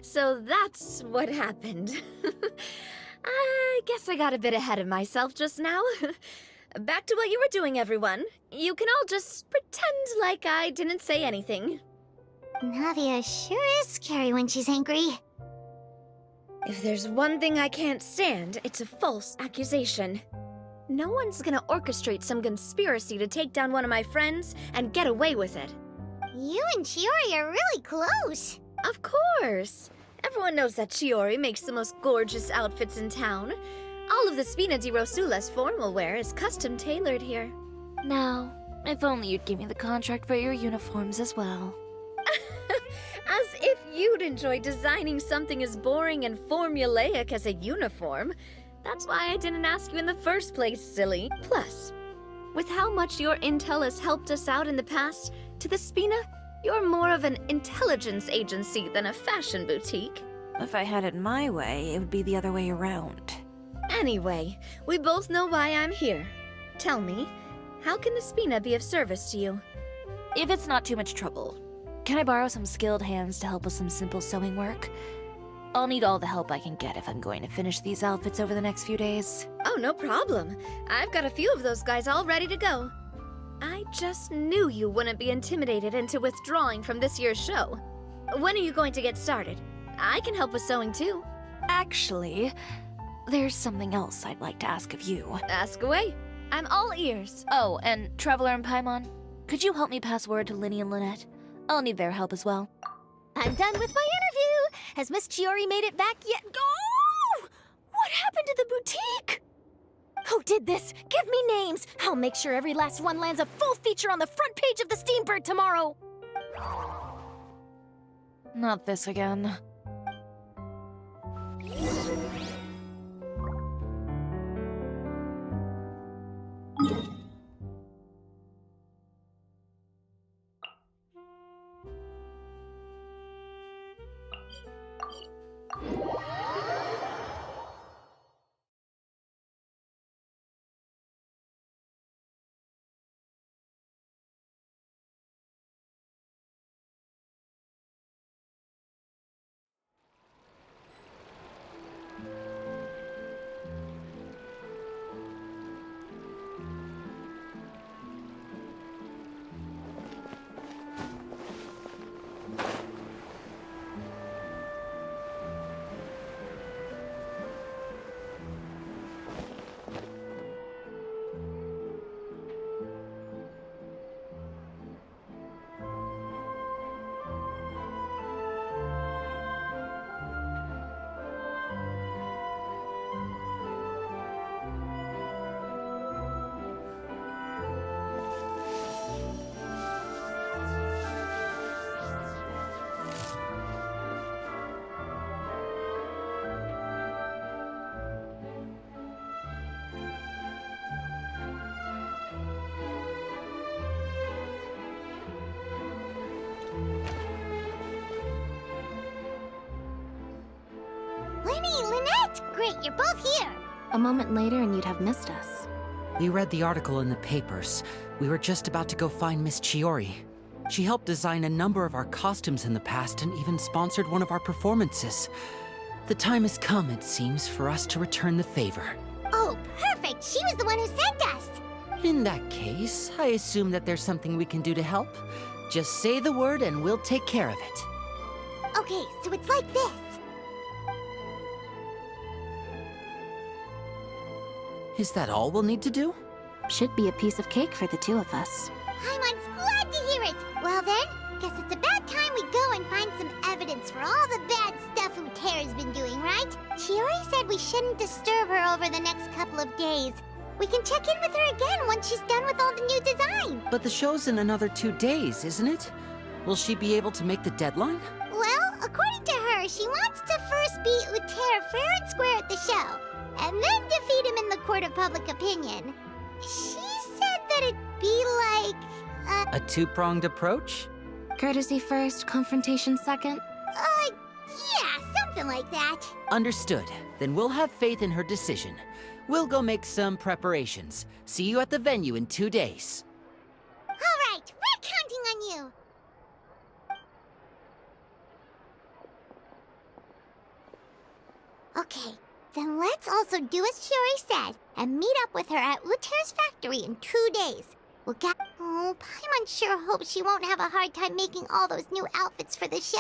so that's what happened. I guess I got a bit ahead of myself just now. Back to what you were doing, everyone. You can all just pretend like I didn't say anything. Navia sure is scary when she's angry. If there's one thing I can't stand, it's a false accusation. No one's gonna orchestrate some conspiracy to take down one of my friends and get away with it. You and Chiori are really close. Of course. Everyone knows that Chiori makes the most gorgeous outfits in town. All of the Spina di Rosula's formal wear is custom tailored here. Now, if only you'd give me the contract for your uniforms as well. As if you'd enjoy designing something as boring and formulaic as a uniform. That's why I didn't ask you in the first place, silly. Plus, with how much your intel has helped us out in the past, to the Spina, you're more of an intelligence agency than a fashion boutique. If I had it my way, it would be the other way around. Anyway, we both know why I'm here. Tell me, how can the Spina be of service to you? If it's not too much trouble, can I borrow some skilled hands to help with some simple sewing work? I'll need all the help I can get if I'm going to finish these outfits over the next few days. Oh, no problem. I've got a few of those guys all ready to go. I just knew you wouldn't be intimidated into withdrawing from this year's show. When are you going to get started? I can help with sewing too. Actually, there's something else I'd like to ask of you. Ask away. I'm all ears. Oh, and Traveler and Paimon, could you help me pass word to Linny and Lynette? I'll need their help as well. I'm done with my interview. Has Miss Chiori made it back yet? Oh! What happened to the boutique? Who did this? Give me names. I'll make sure every last one lands a full feature on the front page of the Steambird tomorrow. Not this again. Linny, Lynette! Great, you're both here! A moment later and you'd have missed us. We read the article in the papers. We were just about to go find Miss Chiori. She helped design a number of our costumes in the past and even sponsored one of our performances. The time has come, it seems, for us to return the favor. Oh, perfect! She was the one who sent us! In that case, I assume that there's something we can do to help. Just say the word and we'll take care of it. Okay, so it's like this. Is that all we'll need to do? Should be a piece of cake for the two of us. Paimon's glad to hear it! Well then, guess it's about time we go and find some evidence for all the bad stuff Uterra's been doing, right? Chiori said we shouldn't disturb her over the next couple of days. We can check in with her again once she's done with all the new design. But the show's in another 2 days, isn't it? Will she be able to make the deadline? Well, according to her, she wants to first beat Uterra fair and square at the show, and then defeat him in the court of public opinion. She said that it'd be like, A two-pronged approach? Courtesy first, confrontation second? Yeah, something like that. Understood. Then we'll have faith in her decision. We'll go make some preparations. See you at the venue in 2 days. All right, we're counting on you. Okay, then let's also do as Chiori said and meet up with her at Uterra's factory in 2 days. We'll get... Oh, Paimon sure hopes she won't have a hard time making all those new outfits for the show.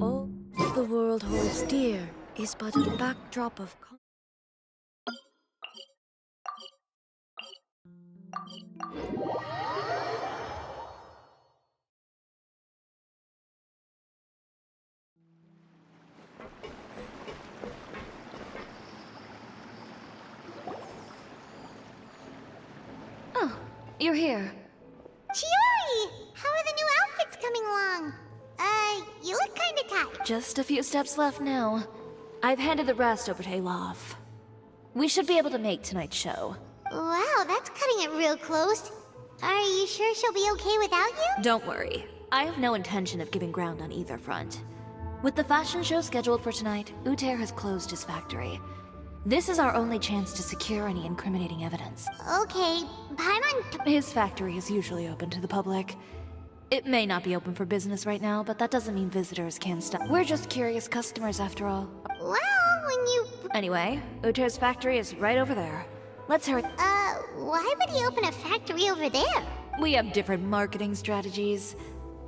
All the world holds dear is but a backdrop of... you're here. Chiori! How are the new outfits coming along? You look kinda tired. Just a few steps left now. I've handed the rest over to Olaf. We should be able to make tonight's show. Wow, that's cutting it real close. Are you sure she'll be okay without you? Don't worry. I have no intention of giving ground on either front. With the fashion show scheduled for tonight, Uter has closed his factory. This is our only chance to secure any incriminating evidence. Okay, Paimon... His factory is usually open to the public. It may not be open for business right now, but that doesn't mean visitors can't stop. We're just curious customers after all. Well, when you... Anyway, Uter's factory is right over there. Let's hurry. Why would he open a factory over there? We have different marketing strategies.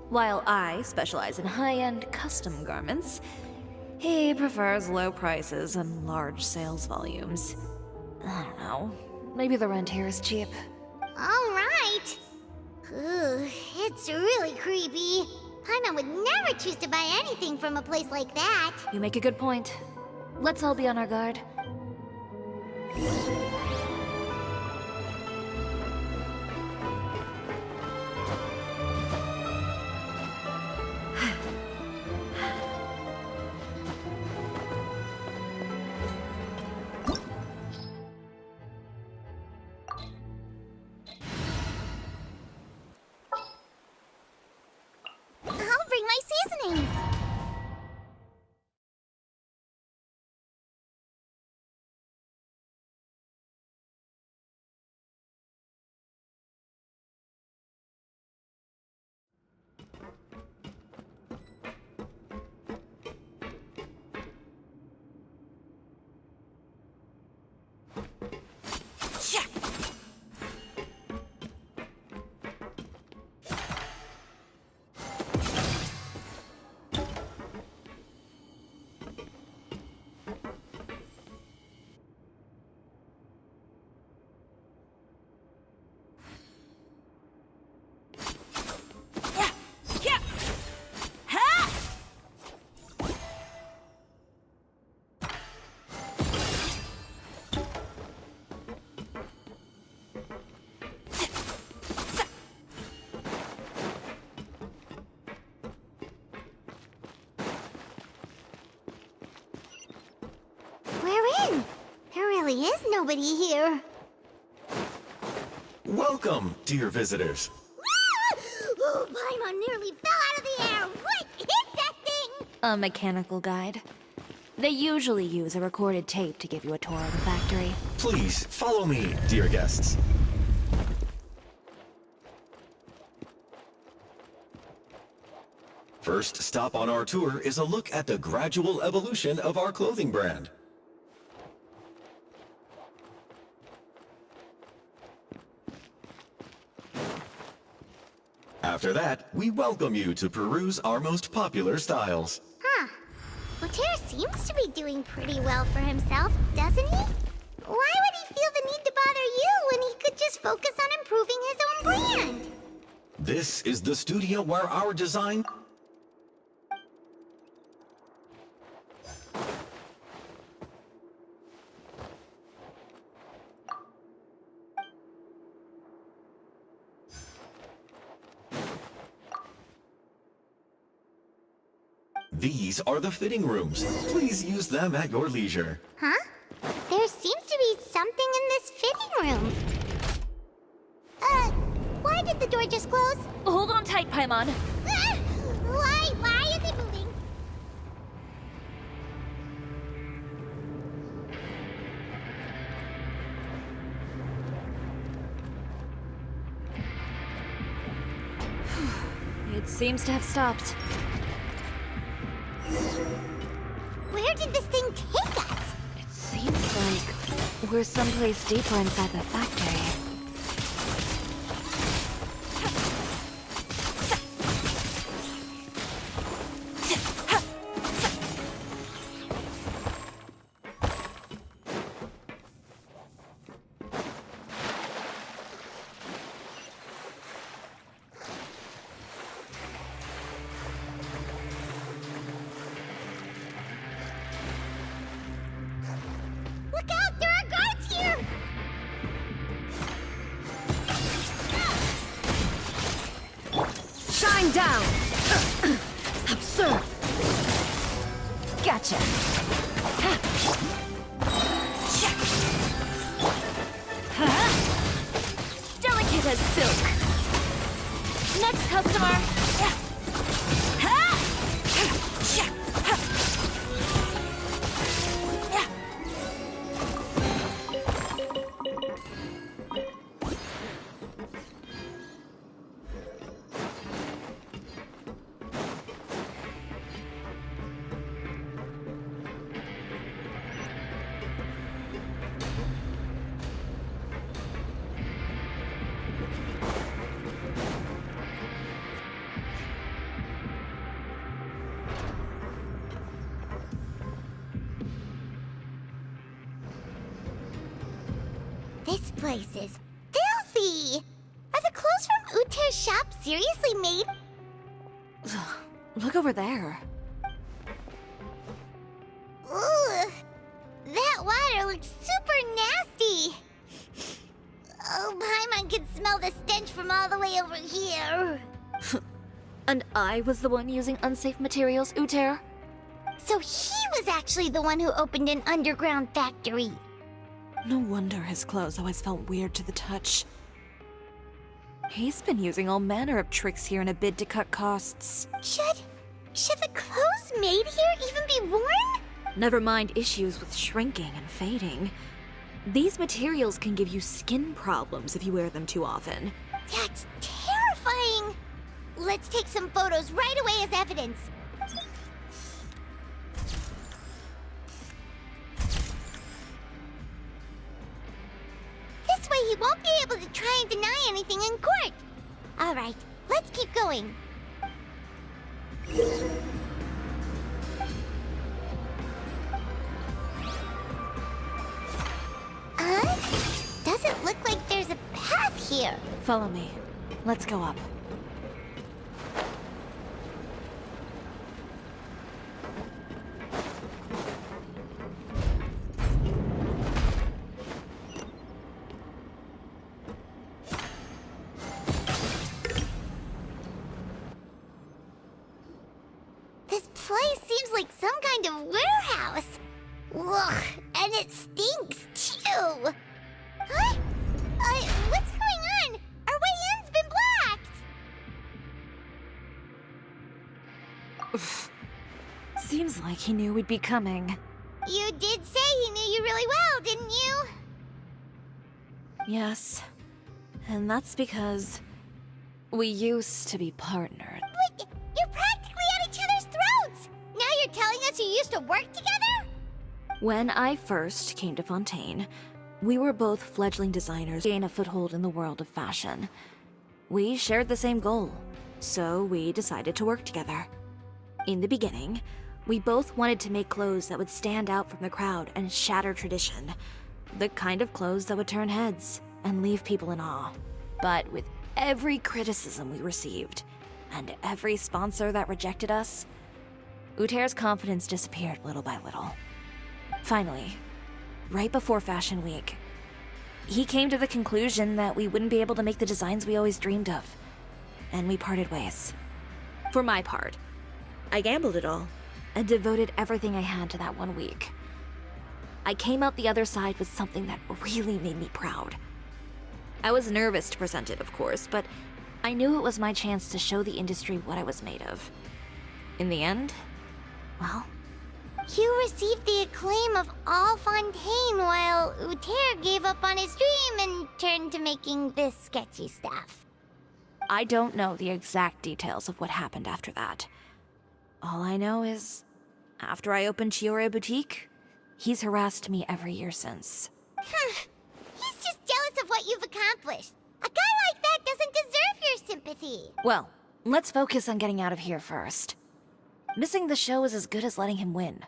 While I specialize in high-end custom garments, he prefers low prices and large sales volumes. I don't know. Maybe the rent here is cheap. Alright. Ooh, it's really creepy. Paimon would never choose to buy anything from a place like that. You make a good point. Let's all be on our guard. I'll bring my seasonings. There is nobody here. Welcome, dear visitors. Oh, Paimon nearly fell out of the air. What is that thing? A mechanical guide. They usually use a recorded tape to give you a tour of the factory. Please, follow me, dear guests. First stop on our tour is a look at the gradual evolution of our clothing brand. After that, we welcome you to peruse our most popular styles. Huh. Uter seems to be doing pretty well for himself, doesn't he? Why would he feel the need to bother you when he could just focus on improving his own brand? This is the studio where our design... These are the fitting rooms. Please use them at your leisure. Huh? There seems to be something in this fitting room. Why did the door just close? Hold on tight, Paimon. Why is it moving? It seems to have stopped. Where did this thing take us? It seems like we're someplace deeper inside the factory. Look out! There are guards here! Going down! Absurd! Gotcha. Delicate as silk. Next customer. This place is filthy! Are the clothes from Uter's shop seriously made? Look over there. Ugh! That water looks super nasty! Oh, Paimon can smell the stench from all the way over here. And I was the one using unsafe materials, Uter? So he was actually the one who opened an underground factory. No wonder his clothes always felt weird to the touch. He's been using all manner of tricks here in a bid to cut costs. Should the clothes made here even be worn? Never mind issues with shrinking and fading. These materials can give you skin problems if you wear them too often. That's terrifying! Let's take some photos right away as evidence. This way he won't be able to try and deny anything in court. All right, let's keep going. Doesn't look like there's a path here. Follow me. Let's go up. This place seems like some kind of warehouse. Ugh, and it stinks too. Huh? What's going on? Our way in's been blocked. Seems like he knew we'd be coming. You did say he knew you really well, didn't you? Yes. And that's because we used to be partnered. But you're practically at each other's throats. Now you're telling us you used to work together? When I first came to Fontaine, we were both fledgling designers gain a foothold in the world of fashion. We shared the same goal, so we decided to work together. In the beginning, we both wanted to make clothes that would stand out from the crowd and shatter tradition. The kind of clothes that would turn heads and leave people in awe. But with every criticism we received, and every sponsor that rejected us, Uter's confidence disappeared little by little. Finally, right before Fashion Week, he came to the conclusion that we wouldn't be able to make the designs we always dreamed of, and we parted ways. For my part, I gambled it all and devoted everything I had to that 1 week. I came out the other side with something that really made me proud. I was nervous to present it, of course, but I knew it was my chance to show the industry what I was made of. In the end, well, you received the acclaim of all Fontaine while Uter gave up on his dream and turned to making this sketchy stuff. I don't know the exact details of what happened after that. All I know is, after I opened Chioria Boutique, he's harassed me every year since. He's just jealous of what you've accomplished. A guy like that doesn't deserve your sympathy. Well, let's focus on getting out of here first. Missing the show is as good as letting him win.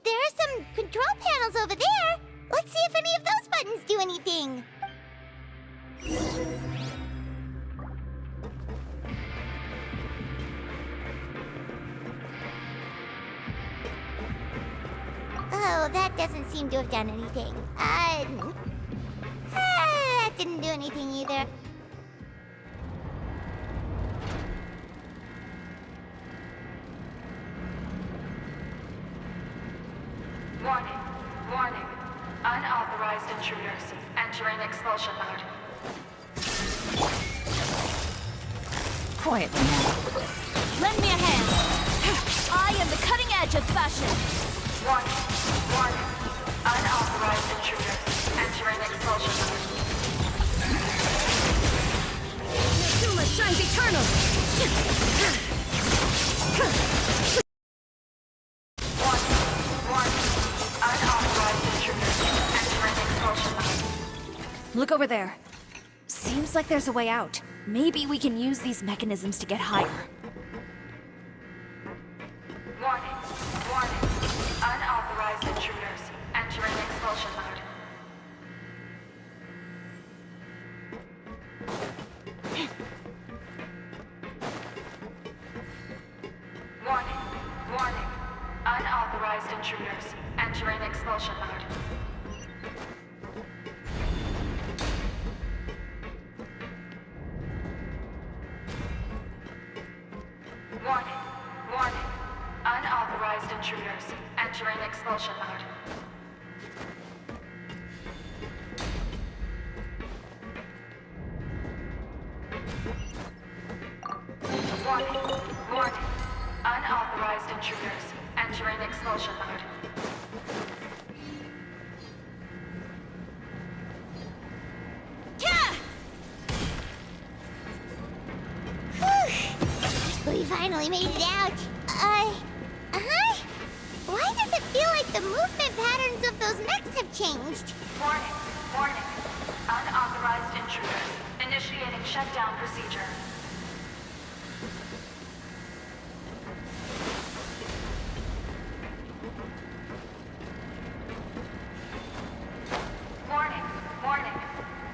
There are some control panels over there. Let's see if any of those buttons do anything. Oh, that doesn't seem to have done anything. That didn't do anything either. Entering expulsion mode. Quietly now. Lend me a hand. I am the cutting edge of fashion. Warning. Unauthorized intruders. Entering expulsion mode. Zuma shines eternal. Warning. Unauthorized intruders. Entering expulsion mode. Look over there. Seems like there's a way out. Maybe we can use these mechanisms to get higher. Warning. Unauthorized intruders. Entering expulsion mode. Warning. Unauthorized intruders. Entering expulsion mode. Warning. Unauthorized intruders. Entering expulsion mode. Warning. Unauthorized intruders. Entering expulsion mode. We finally made it out. Why does it feel like the movement patterns of those mechs have changed? Warning. Unauthorized intruders. Initiating shutdown procedure. Warning.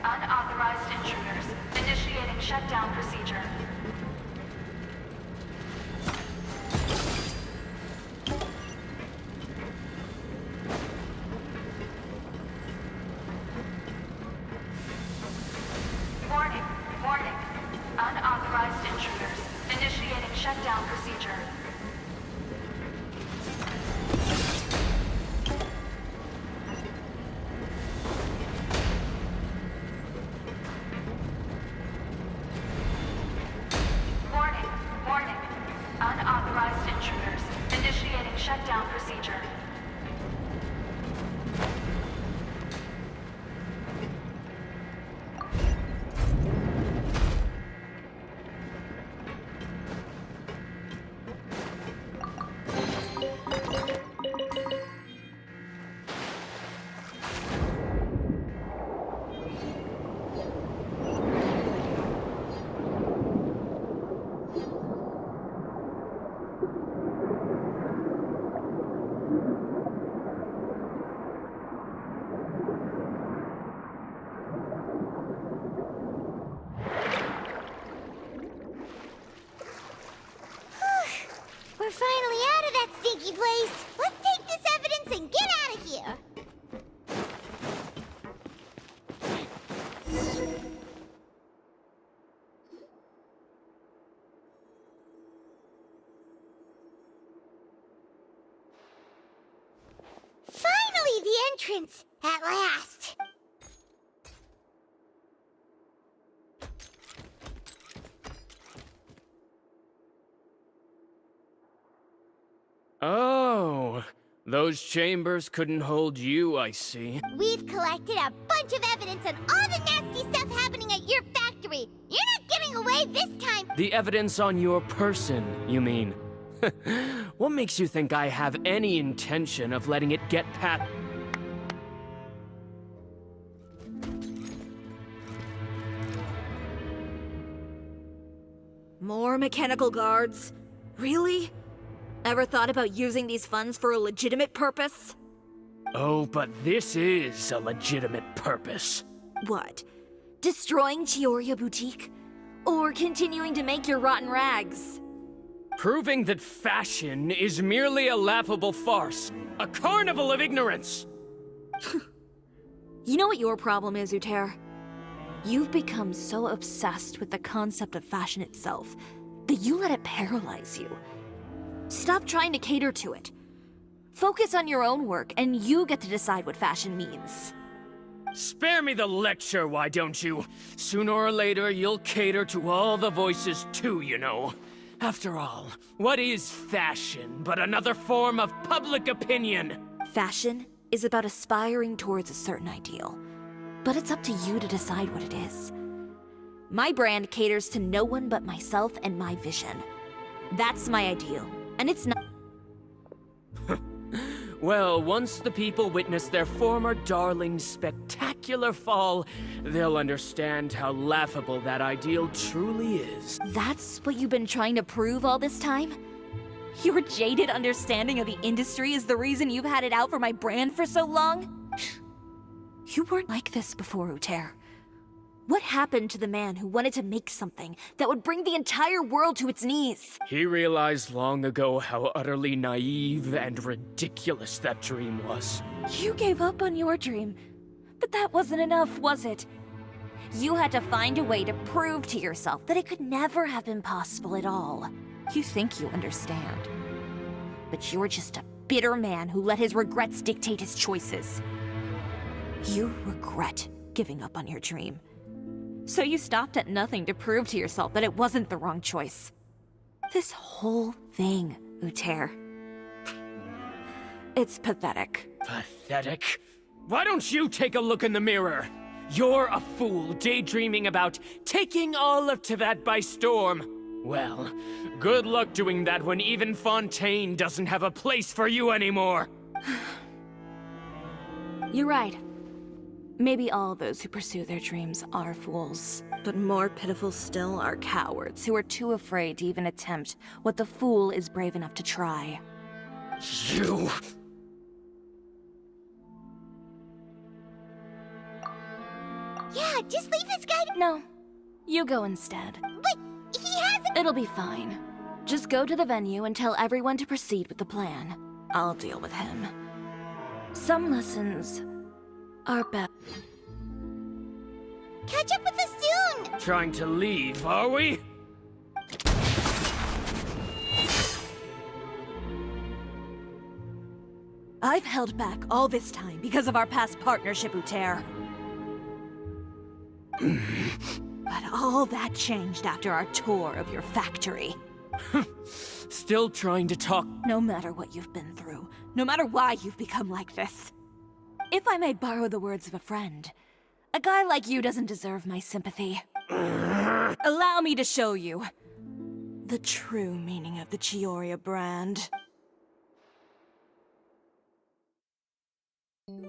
Unauthorized intruders. Initiating shutdown procedure. Warning. Unauthorized intruders. Initiating shutdown procedure. Warning. Unauthorized intruders. Initiating shutdown procedure. We're finally out of that stinky place. Let's take this evidence and get out of here. Finally, the entrance! At last! Oh, those chambers couldn't hold you, I see. We've collected a bunch of evidence on all the nasty stuff happening at your factory. You're not getting away this time. The evidence on your person, you mean? What makes you think I have any intention of letting it get past... More mechanical guards? Really? Ever thought about using these funds for a legitimate purpose? Oh, but this is a legitimate purpose. What? Destroying Chioria Boutique? Or continuing to make your rotten rags? Proving that fashion is merely a laughable farce. A carnival of ignorance! You know what your problem is, Uter? You've become so obsessed with the concept of fashion itself that you let it paralyze you. Stop trying to cater to it. Focus on your own work, and you get to decide what fashion means. Spare me the lecture, why don't you? Sooner or later, you'll cater to all the voices too, you know. After all, what is fashion but another form of public opinion? Fashion is about aspiring towards a certain ideal. But it's up to you to decide what it is. My brand caters to no one but myself and my vision. That's my ideal, and it's not— Well, once the people witness their former darling's spectacular fall, they'll understand how laughable that ideal truly is. That's what you've been trying to prove all this time? Your jaded understanding of the industry is the reason you've had it out for my brand for so long? You weren't like this before, Uter. What happened to the man who wanted to make something that would bring the entire world to its knees? He realized long ago how utterly naive and ridiculous that dream was. You gave up on your dream, but that wasn't enough, was it? You had to find a way to prove to yourself that it could never have been possible at all. You think you understand, but you're just a bitter man who let his regrets dictate his choices. You regret giving up on your dream. So you stopped at nothing to prove to yourself that it wasn't the wrong choice. This whole thing, Uter. It's pathetic. Pathetic? Why don't you take a look in the mirror? You're a fool daydreaming about taking all of Tibet by storm. Well, good luck doing that when even Fontaine doesn't have a place for you anymore. You're right. Maybe all those who pursue their dreams are fools. But more pitiful still are cowards who are too afraid to even attempt what the fool is brave enough to try. You... Yeah, just leave this guy— No. You go instead. But he hasn't— It'll be fine. Just go to the venue and tell everyone to proceed with the plan. I'll deal with him. Some lessons are better. Catch up with us soon! Trying to leave, are we? I've held back all this time because of our past partnership, Uter. But all that changed after our tour of your factory. Still trying to talk. No matter what you've been through, no matter why you've become like this. If I may borrow the words of a friend, a guy like you doesn't deserve my sympathy. Allow me to show you the true meaning of the Chioria brand.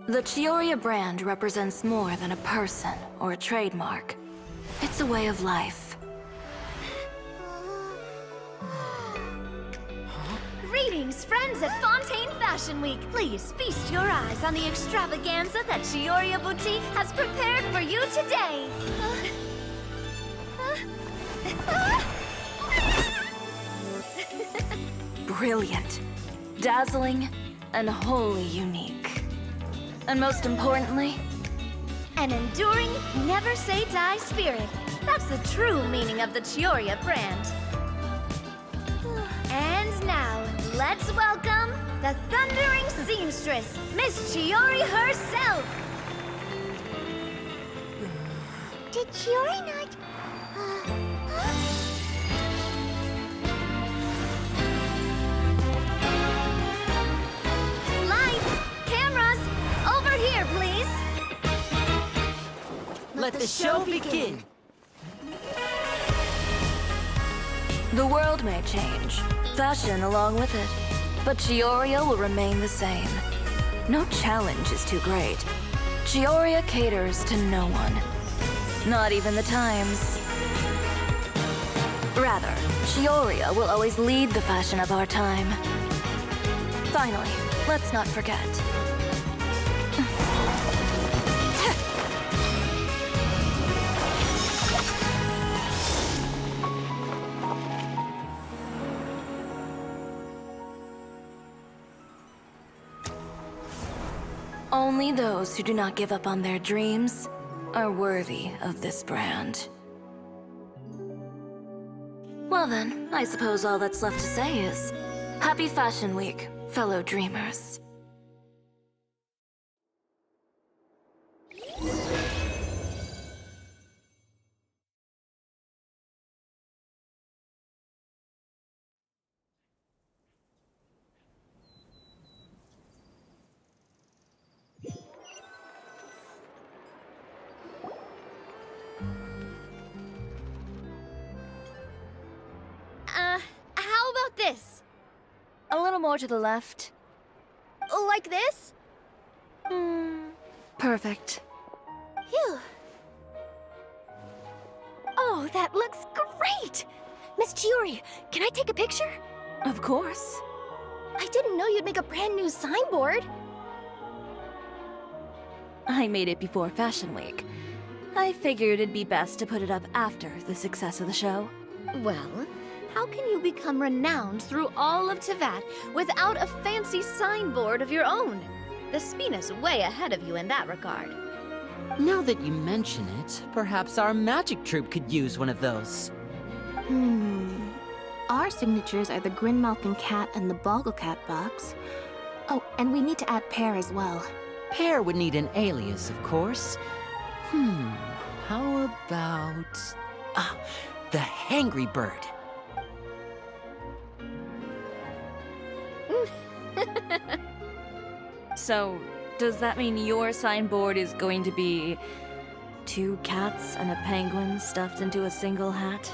The Chioria brand represents more than a person or a trademark. It's a way of life. Greetings, friends at Fontaine Fashion Week. Please feast your eyes on the extravaganza that Chioria Boutique has prepared for you today. Brilliant, dazzling, and wholly unique. And most importantly, an enduring, never-say-die spirit. That's the true meaning of the Chioria brand. And now, let's welcome the thundering seamstress, Miss Chiori herself! Did Chiori not— Lights! Cameras! Over here, please! Let the show begin! the world may change, fashion along with it, but Chioria will remain the same. No challenge is too great. Chioria caters to no one. Not even the times. Rather, Chioria will always lead the fashion of our time. Finally, let's not forget. Only those who do not give up on their dreams are worthy of this brand. Well then, I suppose all that's left to say is, Happy Fashion Week, fellow dreamers. about this? A little more to the left. Like this? Perfect. Phew. Oh, that looks great! Miss Chiori, can I take a picture? Of course. I didn't know you'd make a brand new signboard. I made it before Fashion Week. I figured it'd be best to put it up after the success of the show. Well, how can you become renowned through all of Tevat without a fancy signboard of your own? The Spina's way ahead of you in that regard. Now that you mention it, perhaps our magic troupe could use one of those. Our signatures are the Grinmalkin Cat and the Bogglecat box. Oh, and we need to add Pear as well. Pear would need an alias, of course. How about... the Hangry Bird. So, does that mean your signboard is going to be 2 cats and a penguin stuffed into a single hat?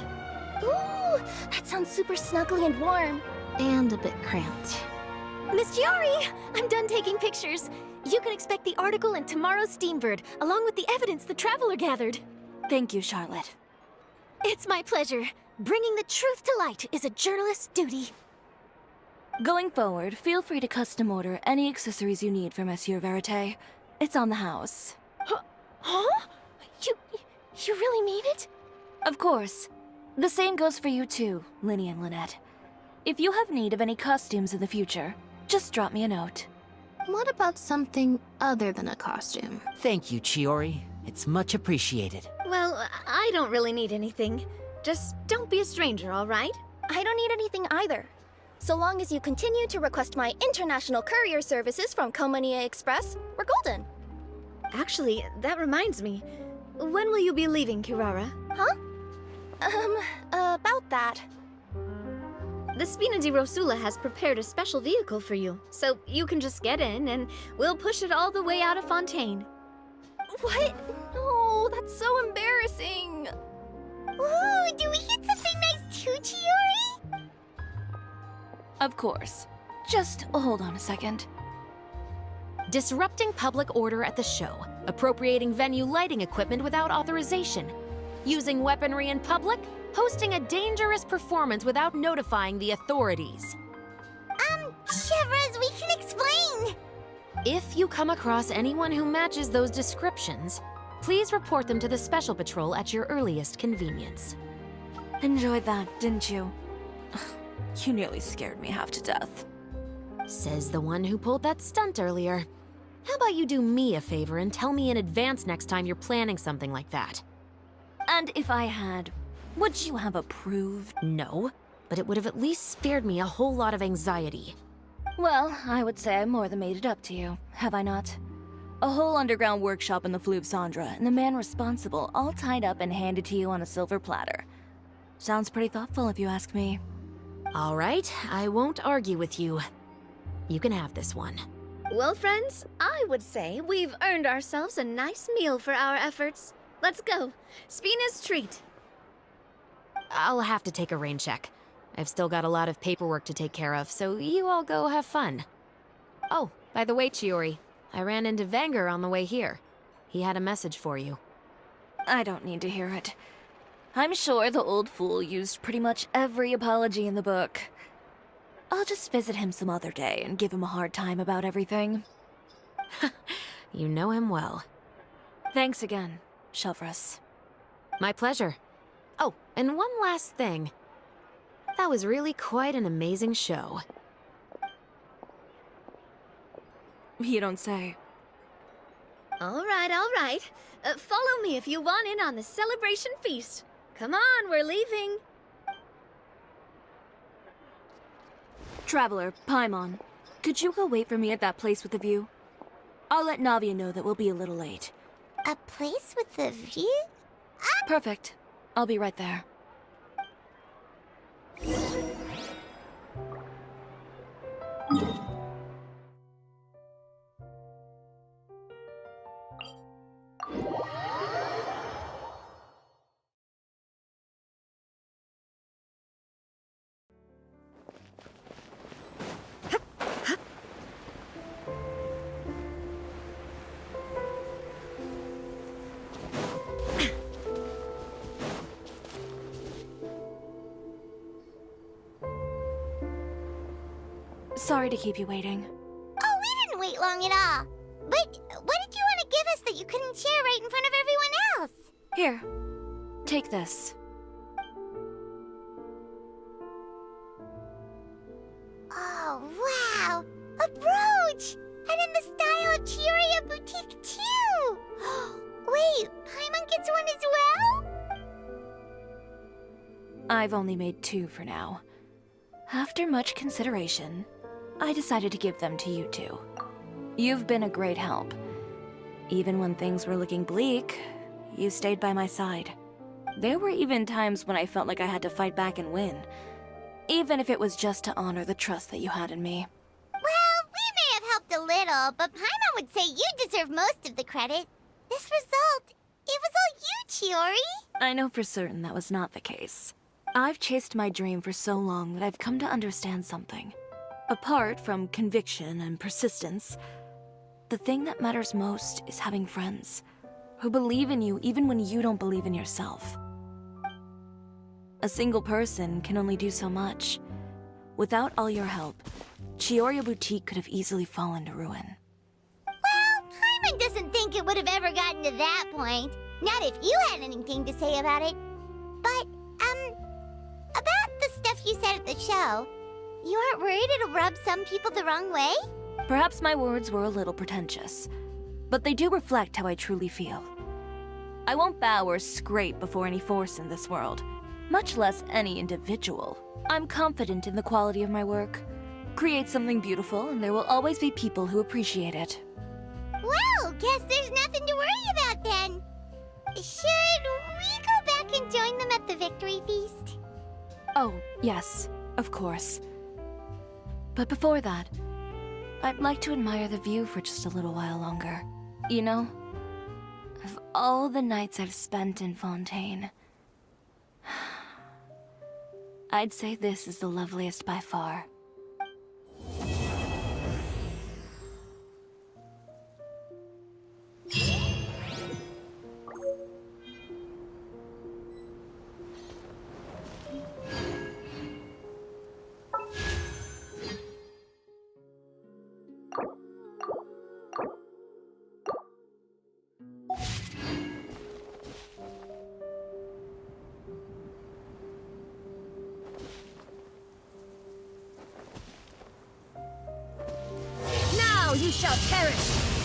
Ooh, that sounds super snuggly and warm. And a bit cramped. Miss Chiori, I'm done taking pictures. You can expect the article in tomorrow's Steambird, along with the evidence the Traveler gathered. Thank you, Charlotte. It's my pleasure. Bringing the truth to light is a journalist's duty. Going forward, feel free to custom order any accessories you need for Monsieur Verite. It's on the house. Huh? You really mean it? Of course. The same goes for you too, Linny and Lynette. If you have need of any costumes in the future, just drop me a note. What about something other than a costume? Thank you, Chiori. It's much appreciated. Well, I don't really need anything. Just don't be a stranger, all right? I don't need anything either. So long as you continue to request my international courier services from Komania Express, we're golden. Actually, that reminds me. When will you be leaving, Kirara? Huh? About that. The Spina di Rosula has prepared a special vehicle for you, so you can just get in and we'll push it all the way out of Fontaine. What? No, that's so embarrassing. Ooh, do we get something nice too, Chiori? Of course. Just hold on a second. Disrupting public order at the show, appropriating venue lighting equipment without authorization, using weaponry in public, hosting a dangerous performance without notifying the authorities. Shivers, we can explain! If you come across anyone who matches those descriptions, please report them to the Special Patrol at your earliest convenience. Enjoyed that, didn't you? You nearly scared me half to death. Says the one who pulled that stunt earlier. How about you do me a favor and tell me in advance next time you're planning something like that? And if I had, would you have approved? No, but it would have at least spared me a whole lot of anxiety. Well, I would say I more than made it up to you, have I not? A whole underground workshop in the Fleuve Cendra, and the man responsible all tied up and handed to you on a silver platter. Sounds pretty thoughtful if you ask me. All right, I won't argue with you. You can have this one. Well, friends, I would say we've earned ourselves a nice meal for our efforts. Let's go. Spina's treat. I'll have to take a rain check. I've still got a lot of paperwork to take care of, so you all go have fun. Oh, by the way, Chiori, I ran into Vanger on the way here. He had a message for you. I don't need to hear it. I'm sure the old fool used pretty much every apology in the book. I'll just visit him some other day and give him a hard time about everything. You know him well. Thanks again, Shelvrus. My pleasure. Oh, and one last thing. That was really quite an amazing show. You don't say. All right, all right. Follow me if you want in on the celebration feast. Come on, we're leaving. Traveler, Paimon, could you go wait for me at that place with the view? I'll let Navia know that we'll be a little late. A place with a view? Perfect. I'll be right there. Sorry to keep you waiting. Oh, we didn't wait long at all. But what did you want to give us that you couldn't share right in front of everyone else? Here, take this. Oh, wow! A brooch! And in the style of Chioria Boutique, too! Wait, Paimon gets one as well? I've only made 2 for now. After much consideration, I decided to give them to you two. You've been a great help. Even when things were looking bleak, you stayed by my side. There were even times when I felt like I had to fight back and win, even if it was just to honor the trust that you had in me. Well, we may have helped a little, but Paimon would say you deserve most of the credit. This result, it was all you, Chiori. I know for certain that was not the case. I've chased my dream for so long that I've come to understand something. Apart from conviction and persistence, the thing that matters most is having friends who believe in you even when you don't believe in yourself. A single person can only do so much. Without all your help, Chioria Boutique could have easily fallen to ruin. Well, Paimon doesn't think it would have ever gotten to that point. Not if you had anything to say about it. But, about the stuff you said at the show, you aren't worried it'll rub some people the wrong way? Perhaps my words were a little pretentious, but they do reflect how I truly feel. I won't bow or scrape before any force in this world, much less any individual. I'm confident in the quality of my work. Create something beautiful, and there will always be people who appreciate it. Well, guess there's nothing to worry about then. Should we go back and join them at the victory feast? Oh, yes, of course. But before that, I'd like to admire the view for just a little while longer. You know, of all the nights I've spent in Fontaine, I'd say this is the loveliest by far. Now you shall perish!